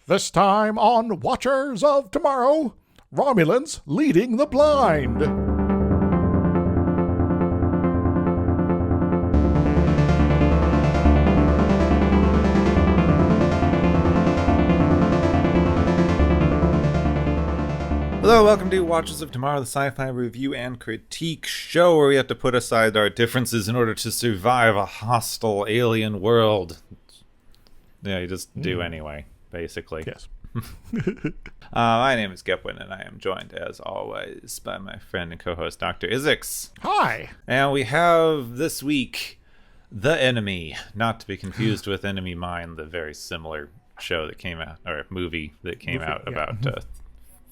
This time on Watchers of Tomorrow, Romulans leading the blind. Hello, welcome to Watchers of Tomorrow, the sci-fi review and critique show where we have to put aside our differences in order to survive a hostile alien world. Yeah, you just do anyway, basically. Yes. My name is Gepwin, and I am joined, as always, by my friend and co-host, Dr. Isix. Hi. And we have, this week, The Enemy, not to be confused with Enemy Mine, the very similar show that came out, or movie that came out about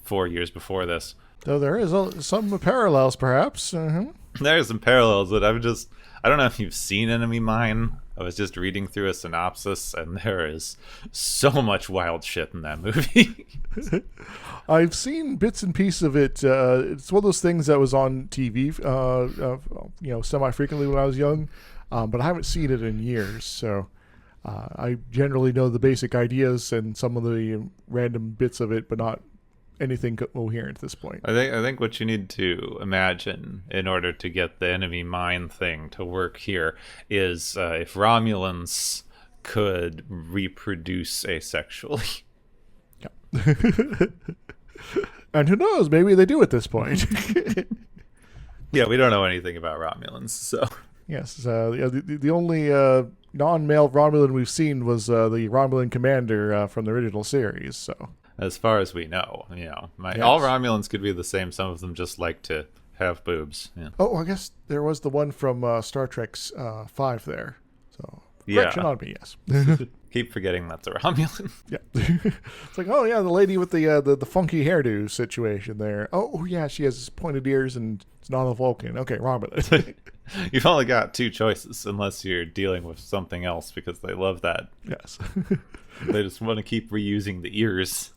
4 years before this. So there is some parallels, perhaps. There are some parallels that I don't know if you've seen Enemy Mine. I was just reading through a synopsis, and there is so much wild shit in that movie. I've seen bits and pieces of it. It's one of those things that was on TV, semi-frequently when I was young, but I haven't seen it in years, so I generally know the basic ideas and some of the random bits of it, but not anything coherent at this point. I think what you need to imagine in order to get the Enemy Mine thing to work here is if Romulans could reproduce asexually. Yeah. And who knows, maybe they do at this point. Yeah, we don't know anything about Romulans, so. Yes, the only non-male Romulan we've seen was the Romulan commander from the original series, so. As far as we know, Yes. All Romulans could be the same. Some of them just like to have boobs. Yeah. Oh, I guess there was the one from Star Trek's 5 there. So, Yeah. correction on me, yes. Keep forgetting that's a Romulan. Yeah. It's like, oh, yeah, the lady with the funky hairdo situation there. Oh, yeah, she has pointed ears and it's not a Vulcan. Okay, Romulan. You've only got two choices unless you're dealing with something else because they love that. Yes. They just want to keep reusing the ears.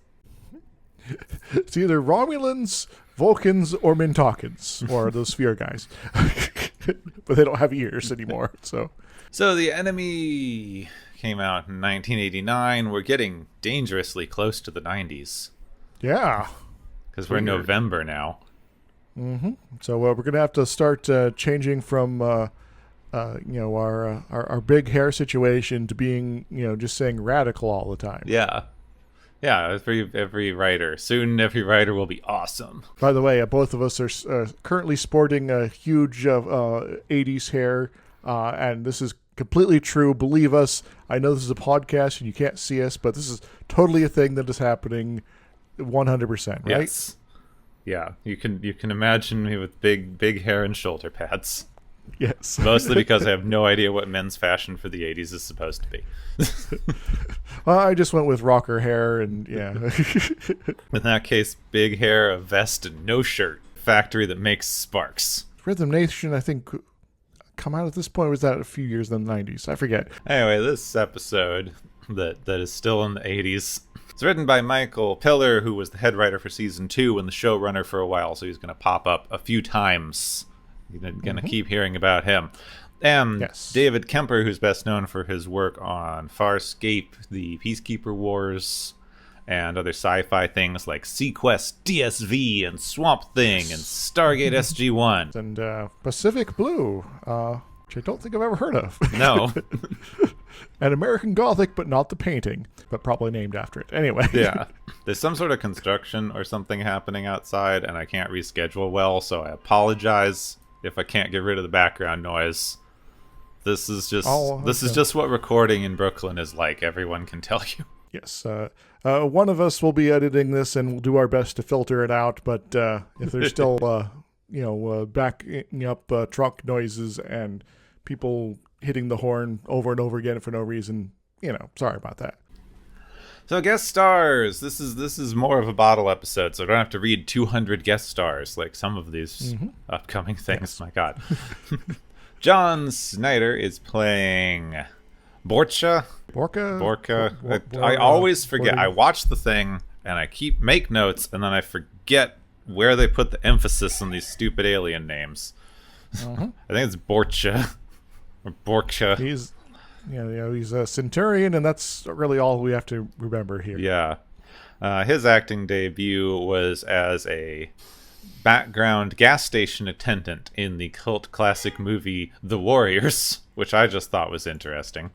It's either Romulans, Vulcans, or Mintakans, or those sphere guys. But they don't have ears anymore, so. So The Enemy came out in 1989. We're getting dangerously close to the 90s. Yeah. Because we're in November now. Mm-hmm. So we're going to have to start changing from, our big hair situation to being, just saying radical all the time. Yeah. Yeah, every writer. Soon every writer will be awesome. By the way, both of us are currently sporting a huge 80s hair, and this is completely true. Believe us. I know this is a podcast and you can't see us, but this is totally a thing that is happening 100%, right? Yes. Yeah, you can imagine me with big hair and shoulder pads. Yes. Mostly because I have no idea what men's fashion for the 80s is supposed to be. Well, I just went with rocker hair and yeah. In that case, big hair, a vest, and no shirt. Factory that makes sparks. Rhythm Nation, I think, come out at this point, or was that a few years in the 90s? I forget. Anyway, this episode that is still in the 80s. It's written by Michael Piller, who was the head writer for season 2 and the showrunner for a while, so he's going to pop up a few times. You're going to keep hearing about him. And yes. David Kemper, who's best known for his work on Farscape, the Peacekeeper Wars, and other sci-fi things like Sequest, DSV, and Swamp Thing, and Stargate SG-1. And Pacific Blue, which I don't think I've ever heard of. No. And American Gothic, but not the painting, but probably named after it. Anyway. Yeah. There's some sort of construction or something happening outside, and I can't reschedule well, so I apologize if I can't get rid of the background noise. This is just what recording in Brooklyn is like. Everyone can tell you. Yes. One of us will be editing this, and we'll do our best to filter it out. But if there's still, backing up truck noises and people hitting the horn over and over again for no reason, sorry about that. So guest stars. This is more of a bottle episode, so I don't have to read 200 guest stars like some of these upcoming things. Yes. My God. John Snyder is playing Borka. I always forget. I watch the thing and I make notes, and then I forget where they put the emphasis on these stupid alien names. I think it's Borcha or Borksha. he's a Centurion, and that's really all we have to remember here. Yeah. His acting debut was as a background gas station attendant in the cult classic movie The Warriors, which I just thought was interesting.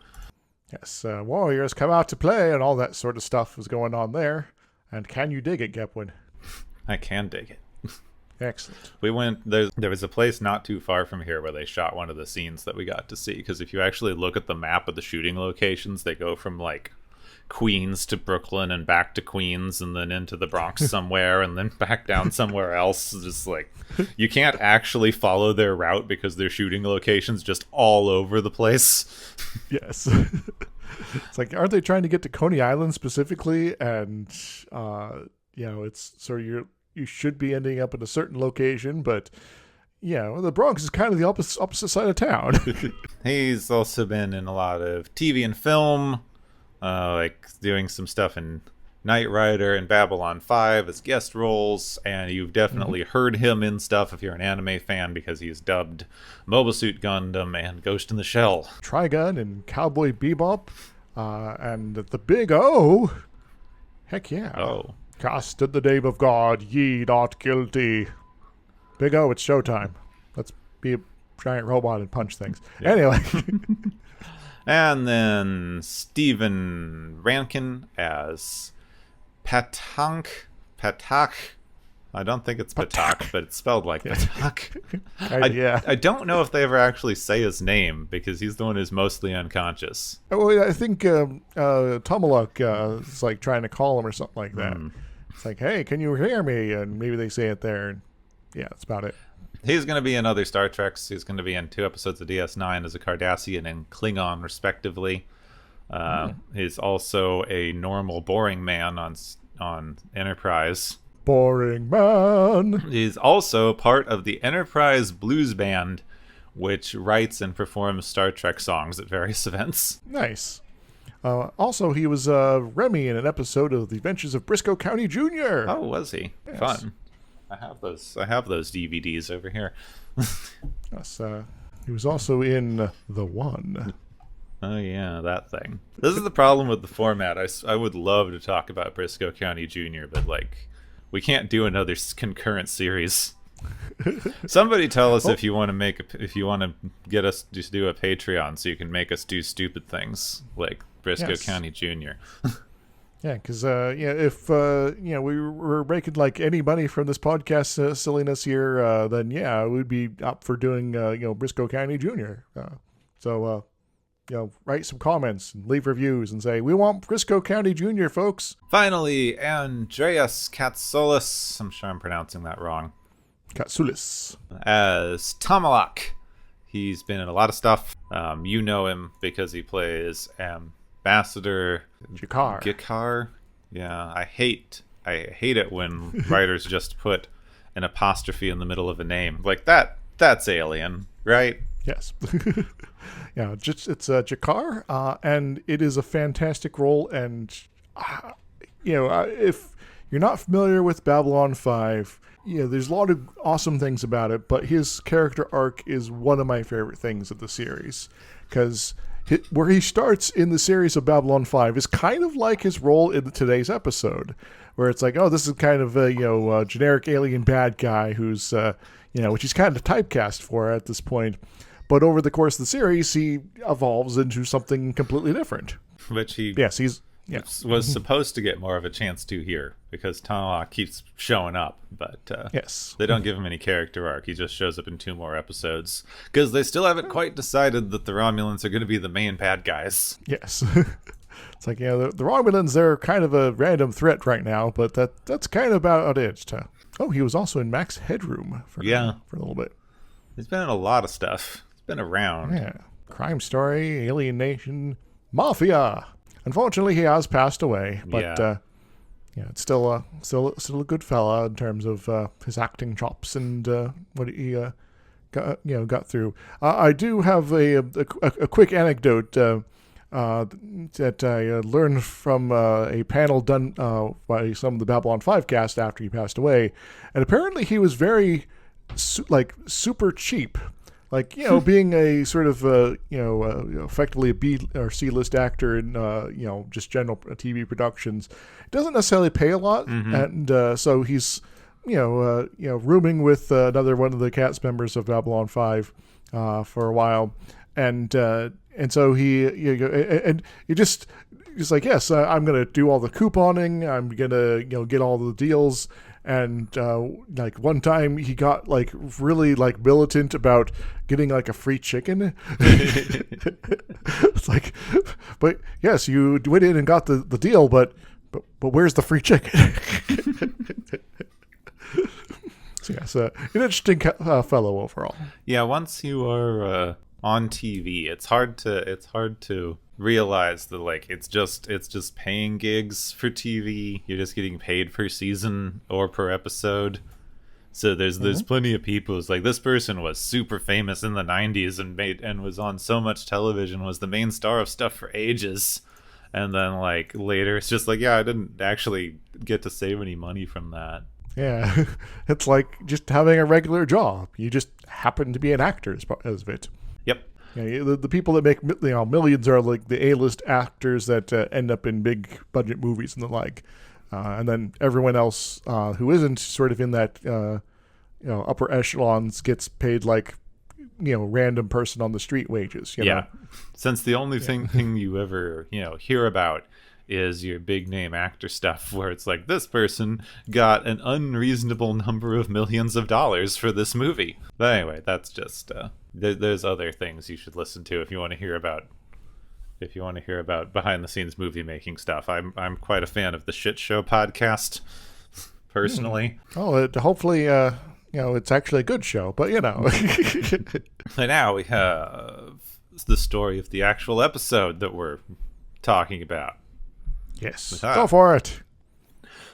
Yes, Warriors come out to play, and all that sort of stuff was going on there. And can you dig it, Gepwin? I can dig it. Excellent. We went there was a place not too far from here where they shot one of the scenes that we got to see, because if you actually look at the map of the shooting locations, they go from like Queens to Brooklyn and back to Queens and then into the Bronx somewhere and then back down somewhere else. Just like you can't actually follow their route because their shooting locations just all over the place. Yes. It's like, aren't they trying to get to Coney Island specifically? And it's so you should be ending up in a certain location, but the Bronx is kind of the opposite side of town. He's also been in a lot of TV and film, like doing some stuff in Knight Rider and Babylon 5 as guest roles, and you've definitely heard him in stuff if you're an anime fan, because he's dubbed Mobile Suit Gundam and Ghost in the Shell. Trigun and Cowboy Bebop, and the Big O. Heck yeah. Oh. Cast in the name of God, ye not guilty. Big O, it's showtime. Let's be a giant robot and punch things. Yeah. Anyway. And then Stephen Rankin as Patak. I don't think it's Patak, but it's spelled like Patak. I don't know if they ever actually say his name, because he's the one who's mostly unconscious. Oh, I think Tomaluk is like trying to call him or something like that. It's like, hey, can you hear me? And maybe they say it there. And yeah, that's about it. He's going to be in other Star Treks. He's going to be in 2 episodes of DS9 as a Cardassian and Klingon, respectively. He's also a normal, boring man on Enterprise. Boring man. He's also part of the Enterprise Blues Band, which writes and performs Star Trek songs at various events. Nice. Also, he was Remy in an episode of The Adventures of Briscoe County Jr. Oh, was he? Yes. Fun. I have those DVDs over here. Yes, he was also in The One. Oh yeah, that thing. This is the problem with the format. I would love to talk about Briscoe County Jr., but we can't do another concurrent series. Somebody tell us if you want to get us to do a Patreon so you can make us do stupid things like Briscoe County Jr. Yeah, because if we were making like any money from this podcast silliness here, then we'd be up for doing Briscoe County Jr. So write some comments and leave reviews and say we want Briscoe County Jr. folks. Finally, Andreas Katsoulis, I'm sure I'm pronouncing that wrong. Katsoulis as Tomalak. He's been in a lot of stuff. You know him because he plays Ambassador G'Kar. Yeah, I hate it when writers just put an apostrophe in the middle of a name. Like that's alien, right? Yes. It's G'Kar, and it is a fantastic role, and if you're not familiar with Babylon 5, there's a lot of awesome things about it, but his character arc is one of my favorite things of the series, because where he starts in the series of Babylon 5 is kind of like his role in today's episode, where it's like, oh, this is kind of a generic alien bad guy who's which he's kind of typecast for at this point, but over the course of the series he evolves into something completely different. Which was supposed to get more of a chance to here, because Tomalak keeps showing up, but they don't give him any character arc. He just shows up in 2 more episodes, because they still haven't quite decided that the Romulans are going to be the main bad guys. Yes. It's like, the Romulans, they're kind of a random threat right now, but that's kind of about it. Oh, he was also in Max Headroom for a little bit. He's been in a lot of stuff. He's been around. Yeah. Crime Story, Alien Nation, Mafia. Unfortunately, he has passed away, but it's still a good fella in terms of his acting chops and what he got through. I do have a quick anecdote that I learned from a panel done by some of the Babylon 5 cast after he passed away, and apparently he was very super cheap. Like, being a sort of, effectively a B or C-list actor in, just general TV productions, it doesn't necessarily pay a lot. And so he's, rooming with another one of the cast members of Babylon 5 for a while. And so and you just like, yes, I'm going to do all the couponing. I'm going to, get all the deals. And like one time he got like really like militant about getting like a free chicken. It's like, but yes, you went in and got the deal, but where's the free chicken? So yes, an interesting fellow overall. Yeah, once you are on TV, it's hard to realize that like it's just paying gigs for TV. You're just getting paid per season or per episode. So there's plenty of people who's like, this person was super famous in the 90s and was on so much television, was the main star of stuff for ages. And then like later it's just like, yeah, I didn't actually get to save any money from that. Yeah, it's like just having a regular job. You just happen to be an actor as of it. Yep. Yeah, the people that make millions are like the A-list actors that end up in big budget movies and the like, and then everyone else who isn't sort of in that upper echelons gets paid like random person on the street wages. You know? Since the only thing you ever hear about is your big name actor stuff, where it's like, this person got an unreasonable number of millions of dollars for this movie. But anyway, that's just there's other things you should listen to if you want to hear about behind the scenes movie making stuff. I'm quite a fan of the Shit Show podcast personally. Hopefully it's actually a good show, but And now we have the story of the actual episode that we're talking about. Yes, go for it.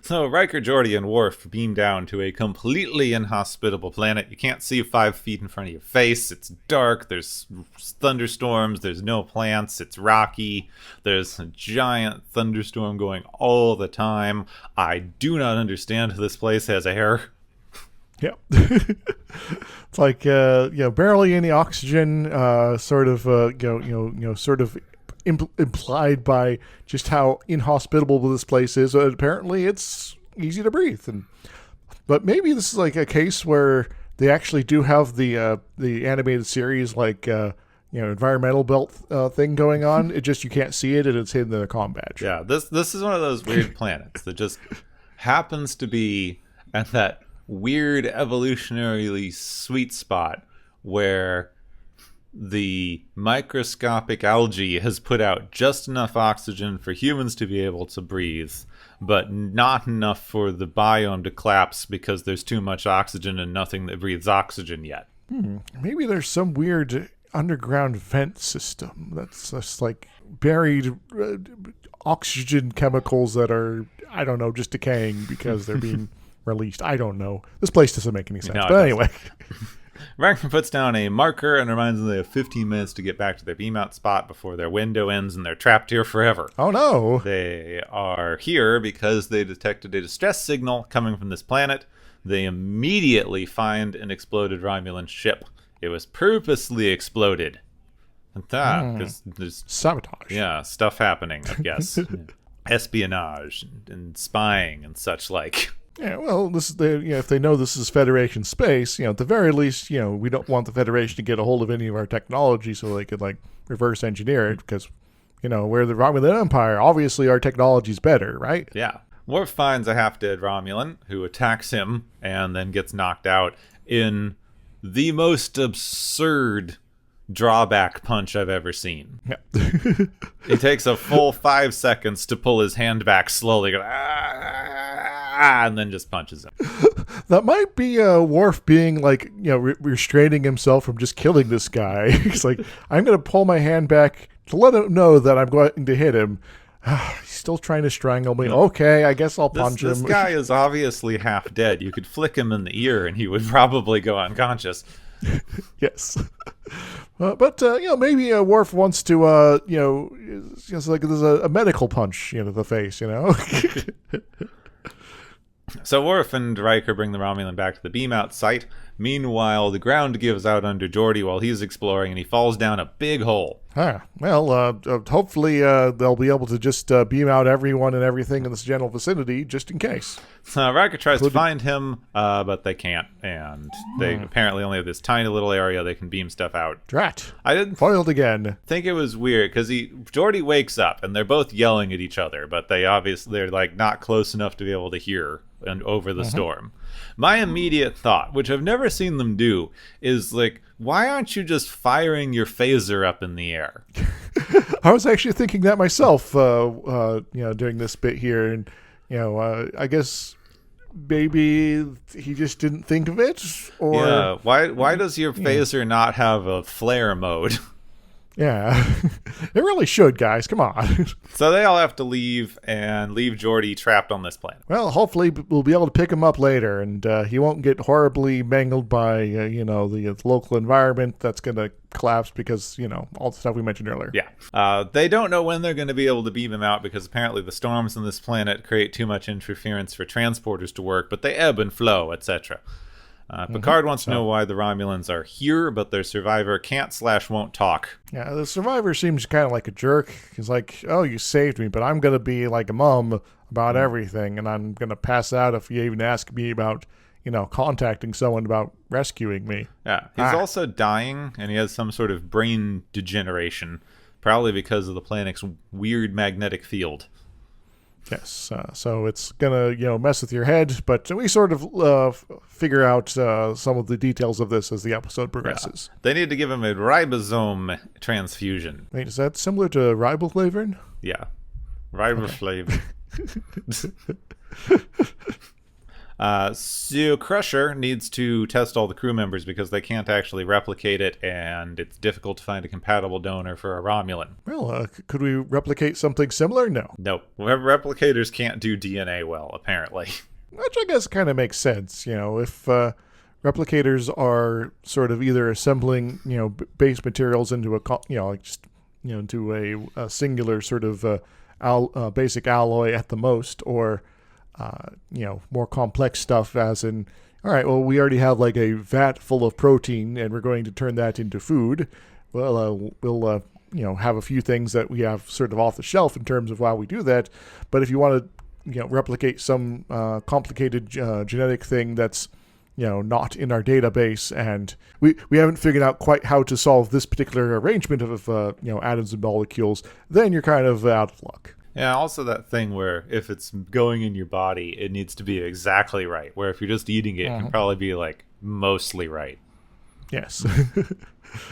So Riker, Geordi, and Worf beam down to a completely inhospitable planet. You can't see 5 feet in front of your face. It's dark. There's thunderstorms. There's no plants. It's rocky. There's a giant thunderstorm going all the time. I do not understand how this place has air. Yep. It's like barely any oxygen. Sort of implied by just how inhospitable this place is. Apparently it's easy to breathe, but maybe this is like a case where they actually do have the animated series environmental belt thing going on. It just, you can't see it and it's hidden in a comm badge. Yeah, this is one of those weird planets that just happens to be at that weird evolutionarily sweet spot where the microscopic algae has put out just enough oxygen for humans to be able to breathe, but not enough for the biome to collapse because there's too much oxygen and nothing that breathes oxygen yet. Maybe there's some weird underground vent system that's just like buried oxygen chemicals that are, I don't know, just decaying because they're being released. I don't know. This place doesn't make any sense. No, but anyway. Rankman puts down a marker and reminds them they have 15 minutes to get back to their beam-out spot before their window ends and they're trapped here forever. Oh, no. They are here because they detected a distress signal coming from this planet. They immediately find an exploded Romulan ship. It was purposely exploded. Because there's sabotage. Yeah, stuff happening, I guess. Espionage and spying and such like. Yeah, well, this is if they know this is Federation space, at the very least, we don't want the Federation to get a hold of any of our technology so they could reverse engineer it because, we're the Romulan Empire. Obviously, our technology's better, right? Yeah. Worf finds a half-dead Romulan who attacks him and then gets knocked out in the most absurd drawback punch I've ever seen. Yeah. It takes a full 5 seconds to pull his hand back slowly, and then just punches him. That might be Worf being restraining himself from just killing this guy. He's like, I'm going to pull my hand back to let him know that I'm going to hit him. He's still trying to strangle me. Okay, I guess I'll punch him. This guy is obviously half dead. You could flick him in the ear and he would probably go unconscious. Yes. But maybe Worf wants to, it's like there's a medical punch, to the face, So Worf and Riker bring the Romulan back to the beam-out site. Meanwhile, the ground gives out under Geordi while he's exploring, and he falls down a big hole. Well, hopefully they'll be able to just beam out everyone and everything in this general vicinity, just in case. Riker tries to find him, but they can't, and they apparently only have this tiny little area they can beam stuff out. Drat. I didn't Foiled again. think it was weird, because Geordi wakes up, and they're both yelling at each other, but they're like not close enough to be able to hear and over the storm. My immediate thought, which I've never seen them do, is like, why aren't you just firing your phaser up in the air? I was actually thinking that myself, during this bit here, and I guess maybe he just didn't think of it, or yeah, why does your phaser not have a flare mode? Yeah, it really should, guys. Come on. So they all have to leave and leave Geordi trapped on this planet. Well, hopefully we'll be able to pick him up later, and he won't get horribly mangled by, the local environment that's going to collapse because, all the stuff we mentioned earlier. Yeah. They don't know when they're going to be able to beam him out because apparently the storms on this planet create too much interference for transporters to work, but they ebb and flow, etc. Picard wants to know why the Romulans are here, but their survivor can't/won't talk. Yeah, the survivor seems kind of like a jerk. He's like, oh, you saved me, but I'm going to be like a mum about everything, and I'm going to pass out if you even ask me about, contacting someone about rescuing me. Yeah, he's also dying, and he has some sort of brain degeneration, probably because of the planet's weird magnetic field. Yes, so it's gonna mess with your head, but we sort of figure out some of the details of this as the episode progresses. Yeah. They need to give him a ribosome transfusion. Wait, is that similar to riboflavin? Yeah, riboflavin. So Crusher needs to test all the crew members because they can't actually replicate it, and it's difficult to find a compatible donor for a Romulan. Well, could we replicate something similar? No. Nope. Replicators can't do DNA well, apparently. Which I guess kind of makes sense. If replicators are sort of either assembling, base materials into into a singular sort of basic alloy at the most, or more complex stuff, as in, all right, well, we already have like a vat full of protein and we're going to turn that into food. Well, we'll have a few things that we have sort of off the shelf in terms of how we do that. But if you want to, replicate some complicated genetic thing that's, not in our database, and we haven't figured out quite how to solve this particular arrangement of, atoms and molecules, then you're kind of out of luck. Yeah, also that thing where if it's going in your body, it needs to be exactly right. Where if you're just eating it, it can probably be like mostly right. Yes.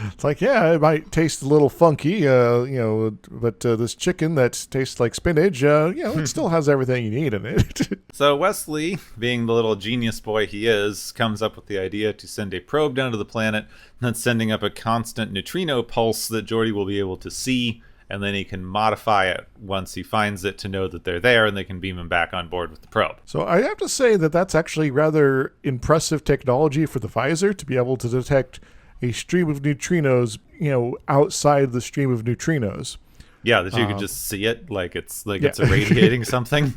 It's like, yeah, it might taste a little funky, but this chicken that tastes like spinach, it still has everything you need in it. So Wesley, being the little genius boy he is, comes up with the idea to send a probe down to the planet, and then sending up a constant neutrino pulse that Geordi will be able to see, and then he can modify it once he finds it to know that they're there, and they can beam him back on board with the probe. So I have to say that that's actually rather impressive technology for the visor to be able to detect a stream of neutrinos, outside the stream of neutrinos. Yeah, that you can just see it like it's irradiating something.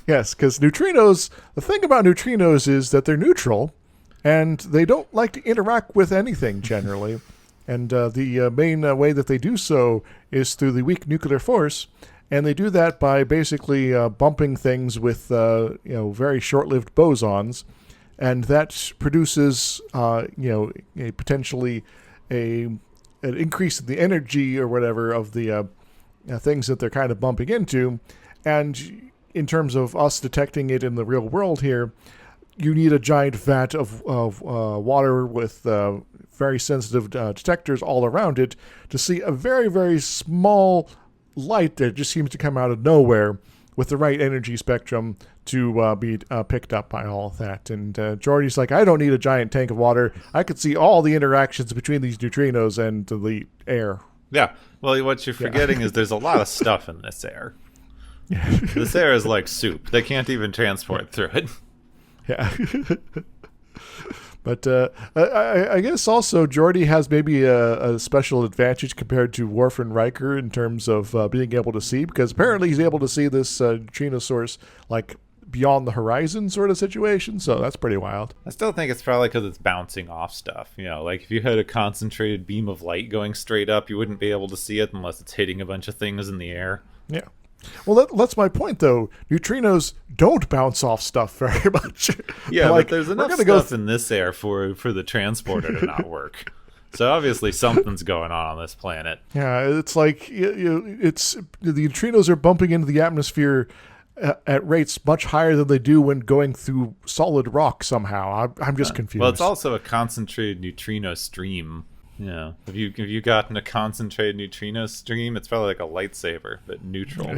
Yes, because neutrinos, the thing about neutrinos is that they're neutral, and they don't like to interact with anything generally. And the main way that they do so is through the weak nuclear force, and they do that by basically bumping things with very short-lived bosons, and that produces potentially an increase in the energy or whatever of the things that they're kind of bumping into. And in terms of us detecting it in the real world here, you need a giant vat of water with very sensitive detectors all around it to see a very, very small light that just seems to come out of nowhere with the right energy spectrum to be picked up by all of that. And Geordi's like, I don't need a giant tank of water. I could see all the interactions between these neutrinos and the air. Yeah. Well, what you're forgetting is there's a lot of stuff in this air. This air is like soup. They can't even transport through it. Yeah. But I guess also Geordi has maybe a special advantage compared to Worf and Riker in terms of being able to see, because apparently he's able to see this neutrino source like beyond the horizon sort of situation. So that's pretty wild. I still think it's probably because it's bouncing off stuff. You know, like if you had a concentrated beam of light going straight up, you wouldn't be able to see it unless it's hitting a bunch of things in the air. Yeah. Well, that's my point, though. Neutrinos don't bounce off stuff very much. Yeah, but there's enough stuff in this air for the transporter to not work. So obviously something's going on this planet. Yeah, it's like it's the neutrinos are bumping into the atmosphere at rates much higher than they do when going through solid rock somehow. I'm just confused. Well, it's also a concentrated neutrino stream. Yeah. Have you gotten a concentrated neutrino stream? It's probably like a lightsaber, but neutral.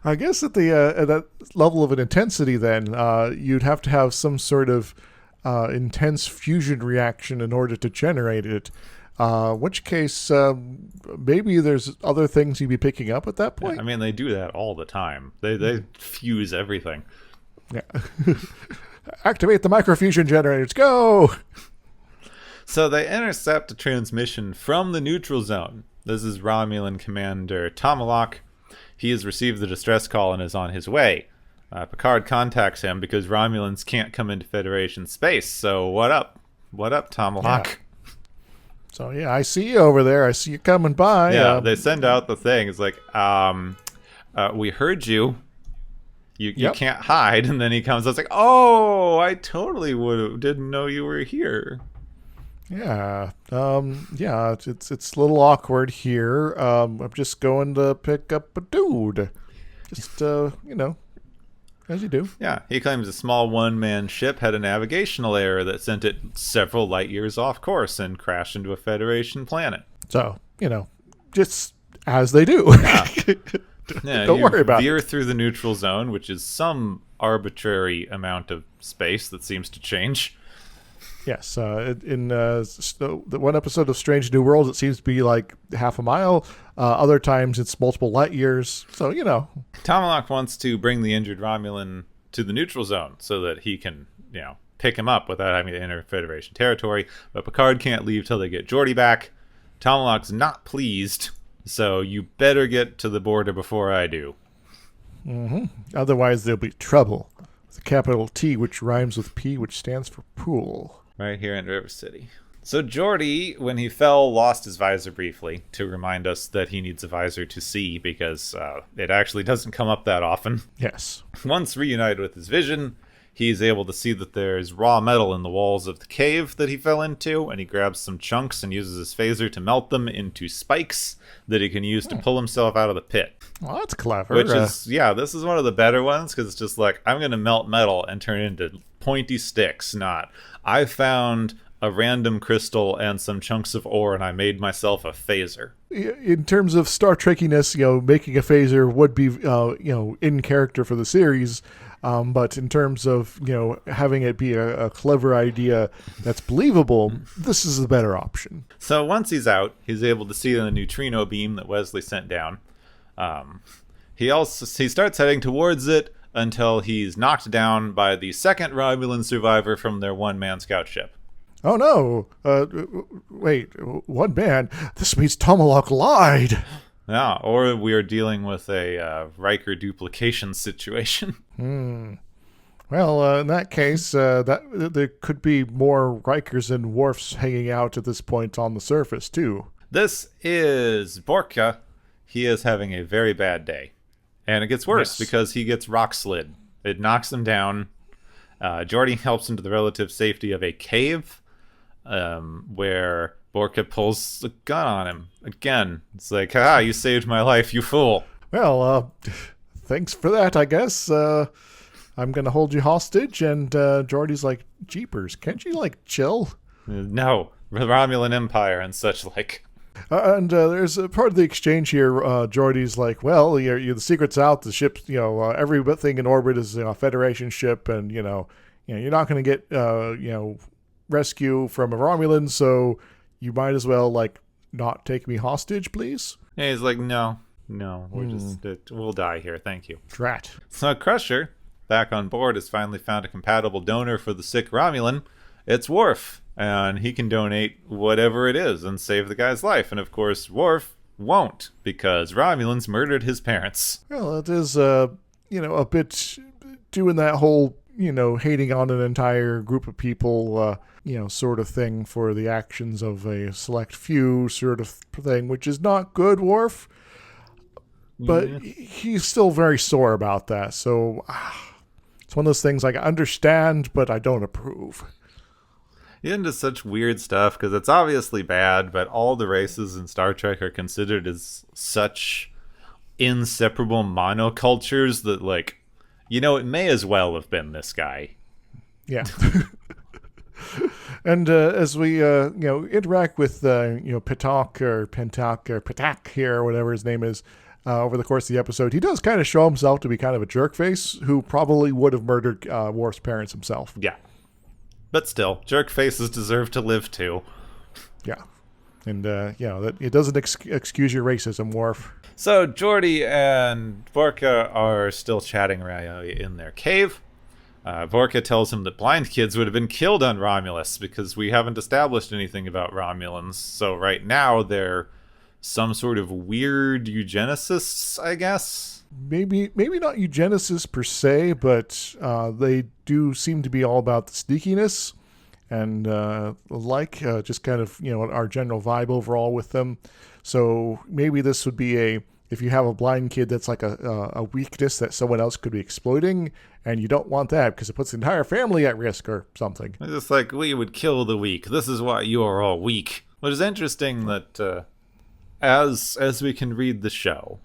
I guess at that level of an intensity, then you'd have to have some sort of intense fusion reaction in order to generate it. Which case, maybe there's other things you'd be picking up at that point. Yeah, I mean, they do that all the time. They fuse everything. Yeah. Activate the microfusion generators. Go! So they intercept a transmission from the neutral zone. This is Romulan Commander Tomalak. He has received the distress call and is on his way. Picard contacts him because Romulans can't come into Federation space. So what up? What up, Tomalak? Yeah. So yeah, I see you over there. I see you coming by. Yeah, they send out the thing. It's like, we heard you. You can't hide. And then he comes. I was like, oh, I totally didn't know you were here. Yeah, it's a little awkward here. I'm just going to pick up a dude. Just, as you do. Yeah, he claims a small one-man ship had a navigational error that sent it several light years off course and crashed into a Federation planet. So, just as they do. Yeah. Don't worry about it. Veer through the neutral zone, which is some arbitrary amount of space that seems to change. Yes, in the one episode of Strange New Worlds, it seems to be like half a mile. Other times, it's multiple light years. So, Tomalak wants to bring the injured Romulan to the neutral zone so that he can, pick him up without having to enter Federation territory. But Picard can't leave till they get Geordi back. Tomalak's not pleased, so you better get to the border before I do. Mm-hmm. Otherwise, there'll be trouble. With a capital T, which rhymes with P, which stands for pool. Right here in River City. So Geordi, when he fell, lost his visor briefly to remind us that he needs a visor to see because it actually doesn't come up that often. Yes. Once reunited with his vision, he's able to see that there's raw metal in the walls of the cave that he fell into, and he grabs some chunks and uses his phaser to melt them into spikes that he can use to pull himself out of the pit. Well, that's clever. Which is, this is one of the better ones because it's just like, I'm going to melt metal and turn it into pointy sticks, not I found a random crystal and some chunks of ore and I made myself a phaser. In terms of Star Trekkiness, making a phaser would be, in character for the series. But in terms of, having it be a clever idea that's believable, this is the better option. So once he's out, he's able to see the neutrino beam that Wesley sent down. He starts heading towards it until he's knocked down by the second Romulan survivor from their one-man scout ship. Oh no! Wait, one man? This means Tomalak lied! Yeah, or we are dealing with a Riker duplication situation. Well, in that case, there could be more Rikers and Worfs hanging out at this point on the surface, too. This is Borka. He is having a very bad day. And it gets worse because he gets rock slid. It knocks him down. Geordi helps him to the relative safety of a cave where Borka pulls a gun on him. Again, it's like, you saved my life, you fool. Well, thanks for that, I guess. I'm going to hold you hostage. And Geordi's like, jeepers, can't you, chill? No, the Romulan Empire and such like. And there's a part of the exchange here. Geordi's like, well, the secret's out. The ship's, everything in orbit is a Federation ship, and you're not going to get rescue from a Romulan, so you might as well not take me hostage, please. Yeah, he's like, no, we'll die here, thank you. Drat. So Crusher, back on board, has finally found a compatible donor for the sick Romulan. It's Worf. And he can donate whatever it is and save the guy's life. And of course, Worf won't, because Romulans murdered his parents. Well, it is, a bit doing that whole, hating on an entire group of people, sort of thing for the actions of a select few sort of thing, which is not good, Worf. But he's still very sore about that. So it's one of those things I understand, but I don't approve. You're into such weird stuff because it's obviously bad, but all the races in Star Trek are considered as such inseparable monocultures that, like, it may as well have been this guy. Yeah. And as we, interact with, Patak or Pentak or Patak here, or whatever his name is, over the course of the episode, he does kind of show himself to be kind of a jerk face who probably would have murdered Worf's parents himself. Yeah. But still, jerk faces deserve to live too. Yeah. And, that it doesn't excuse your racism, Worf. So Geordi and Vorka are still chatting around in their cave. Vorka tells him that blind kids would have been killed on Romulus because we haven't established anything about Romulans. So right now they're some sort of weird eugenicists, I guess. Maybe not eugenicists per se, but they do seem to be all about the sneakiness and just kind of our general vibe overall with them. So maybe this would be if you have a blind kid that's like a weakness that someone else could be exploiting, and you don't want that because it puts the entire family at risk or something. It's just like, we would kill the weak. This is why you are all weak. Which is interesting that as we can read the show,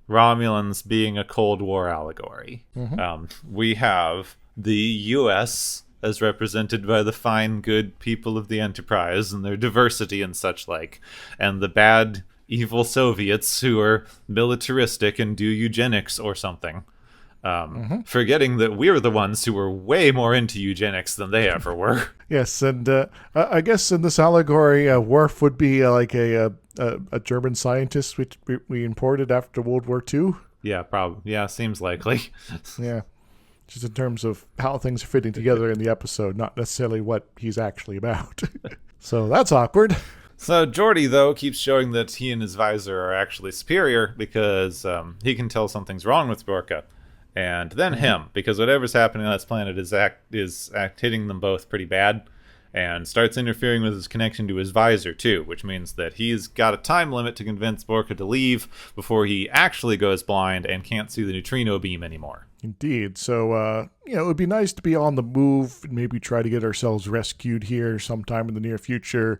Romulans being a Cold War allegory. Mm-hmm. We have the U.S. as represented by the fine, good people of the Enterprise and their diversity and such like, and the bad, evil Soviets who are militaristic and do eugenics or something. Forgetting that we're the ones who were way more into eugenics than they ever were. Yes, and I guess in this allegory, Worf would be like a German scientist which we imported after World War II. Yeah, probably. Yeah, seems likely. Yeah, just in terms of how things are fitting together in the episode, not necessarily what he's actually about. So that's awkward. So Geordi, though, keeps showing that he and his visor are actually superior because he can tell something's wrong with Vorka. And then him, because whatever's happening on this planet is hitting them both pretty bad, and starts interfering with his connection to his visor, too, which means that he's got a time limit to convince Vorka to leave before he actually goes blind and can't see the neutrino beam anymore. Indeed. So, it would be nice to be on the move and maybe try to get ourselves rescued here sometime in the near future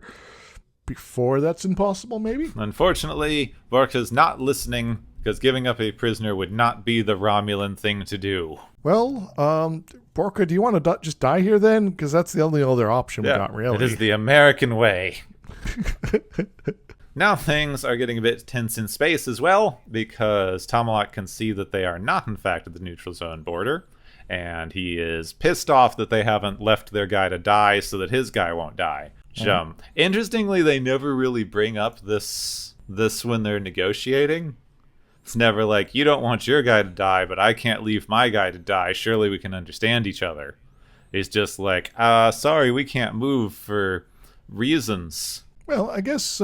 before that's impossible, maybe? Unfortunately, Vorka's not listening, because giving up a prisoner would not be the Romulan thing to do. Well, Vorka, do you want to just die here then? Because that's the only other option we got, really. It is the American way. Now things are getting a bit tense in space as well, because Tomalak can see that they are not, in fact, at the neutral zone border, and he is pissed off that they haven't left their guy to die so that his guy won't die. Interestingly, they never really bring up this when they're negotiating. It's never like, you don't want your guy to die, but I can't leave my guy to die. Surely we can understand each other. It's just like, sorry, we can't move for reasons. Well, I guess,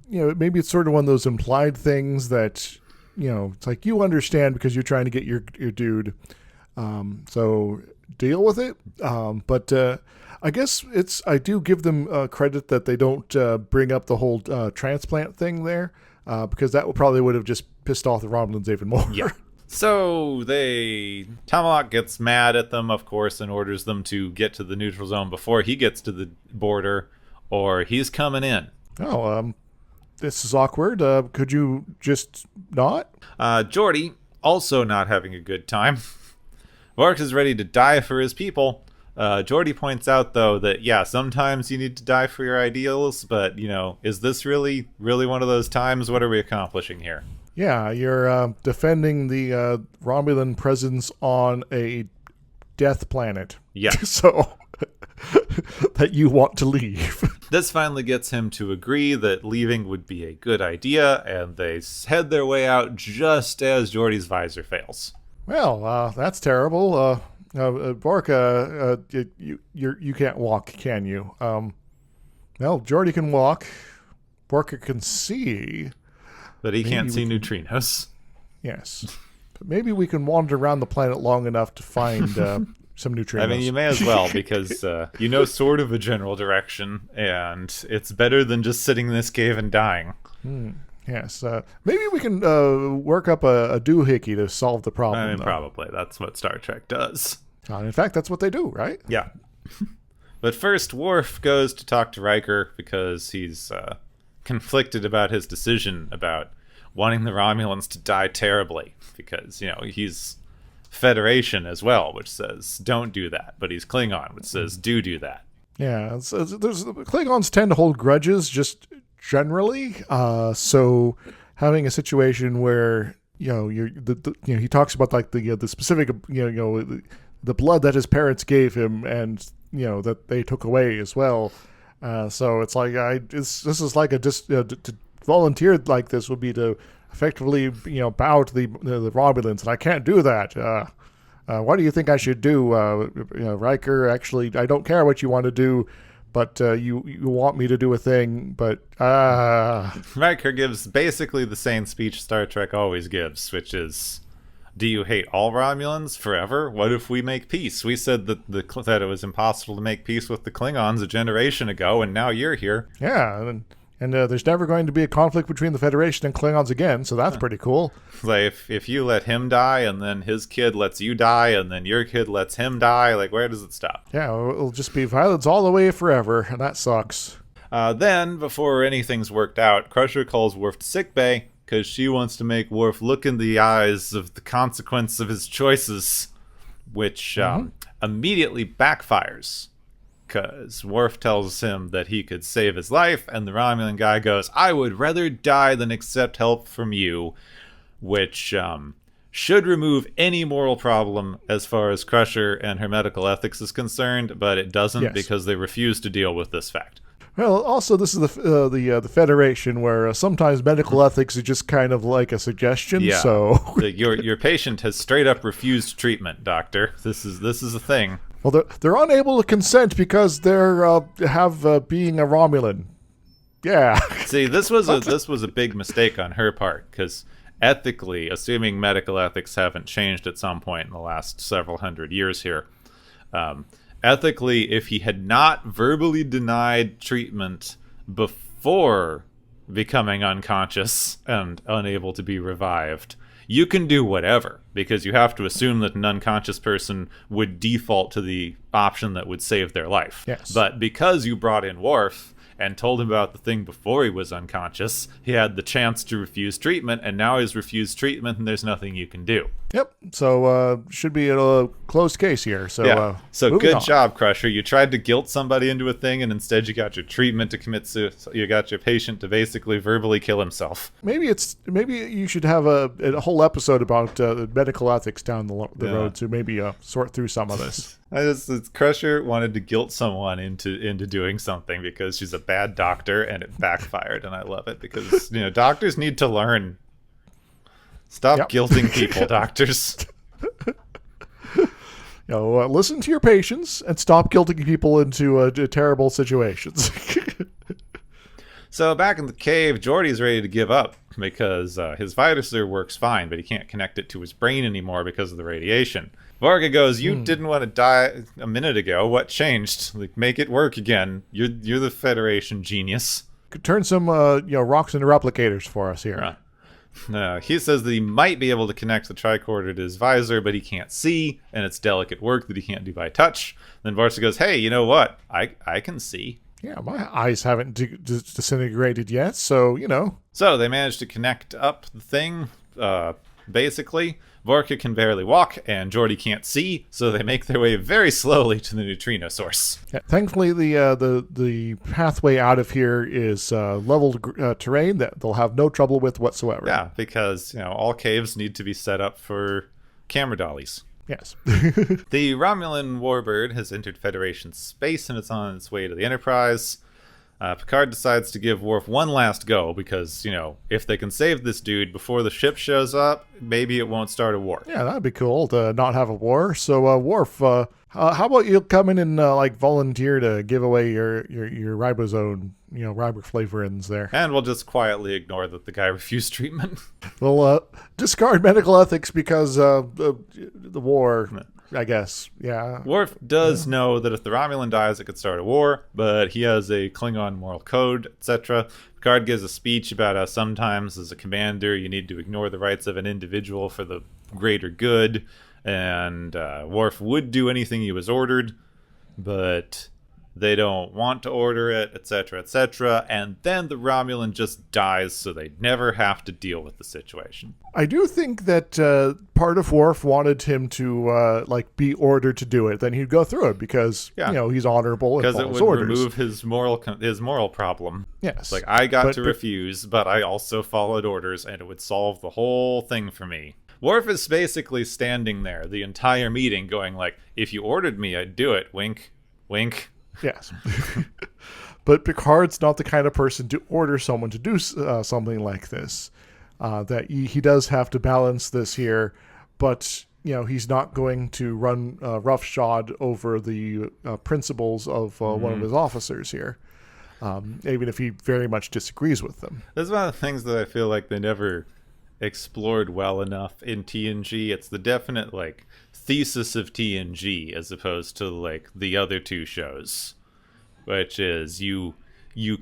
maybe it's sort of one of those implied things that, it's like you understand because you're trying to get your dude. So deal with it. But I guess I do give them credit that they don't bring up the whole transplant thing there. Because that would have just pissed off the Romulans even more. Yeah. So Tomalak gets mad at them, of course, and orders them to get to the neutral zone before he gets to the border, or he's coming in. Oh, this is awkward. Could you just not? Geordi, also not having a good time. Vork is ready to die for his people. Geordi points out, though, that, sometimes you need to die for your ideals, but, is this really one of those times? What are we accomplishing here? Yeah, you're defending the Romulan presence on a death planet. Yeah. So, that you want to leave. This finally gets him to agree that leaving would be a good idea, and they head their way out just as Geordi's visor fails. Well, that's terrible. Vorka, you can't walk, can you? Well, Geordi can walk. Vorka can see. But he can't see neutrinos. Yes. Maybe we can wander around the planet long enough to find some neutrinos. I mean, you may as well, because you know sort of a general direction, and it's better than just sitting in this cave and dying. Yes. Maybe we can work up a doohickey to solve the problem. I mean, probably. That's what Star Trek does. In fact, that's what they do, right? Yeah. But first, Worf goes to talk to Riker because he's conflicted about his decision about wanting the Romulans to die terribly, because, you know, he's Federation as well, which says don't do that, but he's Klingon, which says do that. Yeah, Klingons tend to hold grudges just generally. So having a situation where he talks about like the specific the blood that his parents gave him, and that they took away as well. So it's like this is like to volunteer like this would be to effectively bow to the Romulans, and I can't do that. What do you think I should do, Riker? Actually, I don't care what you want to do, but you want me to do a thing, but Riker gives basically the same speech Star Trek always gives, which is, do you hate all Romulans forever? What if we make peace? We said that that it was impossible to make peace with the Klingons a generation ago, and now you're here. Yeah, and there's never going to be a conflict between the Federation and Klingons again, so that's pretty cool. Like, if you let him die, and then his kid lets you die, and then your kid lets him die, like, where does it stop? Yeah, it'll just be violence all the way forever, and that sucks. Then, before anything's worked out, Crusher calls Worf to sickbay, because she wants to make Worf look in the eyes of the consequence of his choices, which immediately backfires. Because Worf tells him that he could save his life, and the Romulan guy goes, I would rather die than accept help from you, which should remove any moral problem as far as Crusher and her medical ethics is concerned, but it doesn't because they refuse to deal with this fact. Well, also, this is the Federation, where sometimes medical ethics is just kind of like a suggestion. Yeah. So your patient has straight up refused treatment, doctor. This is a thing. Well, they're unable to consent because they're being a Romulan. Yeah. See, this was a big mistake on her part, because ethically, assuming medical ethics haven't changed at some point in the last several hundred years here, ethically, if he had not verbally denied treatment before becoming unconscious and unable to be revived, you can do whatever, because you have to assume that an unconscious person would default to the option that would save their life. Yes. But because you brought in Worf and told him about the thing before he was unconscious, he had the chance to refuse treatment, and now he's refused treatment, and there's nothing you can do. Yep. So should be a closed case here. So yeah. So good on. job, Crusher. You tried to guilt somebody into a thing, and instead you got your treatment to commit suicide. You got your patient to basically verbally kill himself. Maybe you should have a whole episode about medical ethics down the road to maybe sort through some of this. Crusher wanted to guilt someone into doing something because she's a bad doctor, and it backfired, and I love it because doctors need to learn. Stop guilting people, doctors. Listen to your patients and stop guilting people into terrible situations. So back in the cave, Geordi's ready to give up because his Vitasor works fine, but he can't connect it to his brain anymore because of the radiation. Varga goes, you didn't want to die a minute ago. What changed? Like, make it work again. You're the Federation genius. Could turn some rocks into replicators for us here. He says that he might be able to connect the tricorder to his visor, but he can't see, and it's delicate work that he can't do by touch. Then Varsa goes, hey, you know what? I can see. Yeah, my eyes haven't disintegrated yet, so, So they managed to connect up the thing, basically. Vorka can barely walk, and Geordi can't see, so they make their way very slowly to the neutrino source. Yeah, thankfully, the pathway out of here is leveled terrain that they'll have no trouble with whatsoever. Yeah, because all caves need to be set up for camera dollies. Yes. The Romulan warbird has entered Federation space, and it's on its way to the Enterprise. Picard decides to give Worf one last go because, if they can save this dude before the ship shows up, maybe it won't start a war. Yeah, that'd be cool to not have a war. So, Worf, how about you come in and volunteer to give away your ribosome, riboflavorins there? And we'll just quietly ignore that the guy refused treatment. We'll discard medical ethics because the war, I guess. Yeah. Worf does know that if the Romulan dies, it could start a war, but he has a Klingon moral code, etc. Picard gives a speech about how sometimes, as a commander, you need to ignore the rights of an individual for the greater good, and Worf would do anything he was ordered, but they don't want to order it, etc., etc., and then the Romulan just dies so they never have to deal with the situation. I do think that part of Worf wanted him to be ordered to do it. Then he'd go through it because he's honorable and follows orders. Because it would remove his moral problem. Yes, I got to refuse, but I also followed orders, and it would solve the whole thing for me. Worf is basically standing there the entire meeting, going "If you ordered me, I'd do it." Wink, wink. Yes. But Picard's not the kind of person to order someone to do something like this. That he does have to balance this here, but he's not going to run roughshod over the principles of one of his officers here, even if he very much disagrees with them. This is one of the things that I feel like they never explored well enough in TNG. It's the definite thesis of TNG as opposed to the other two shows, which is you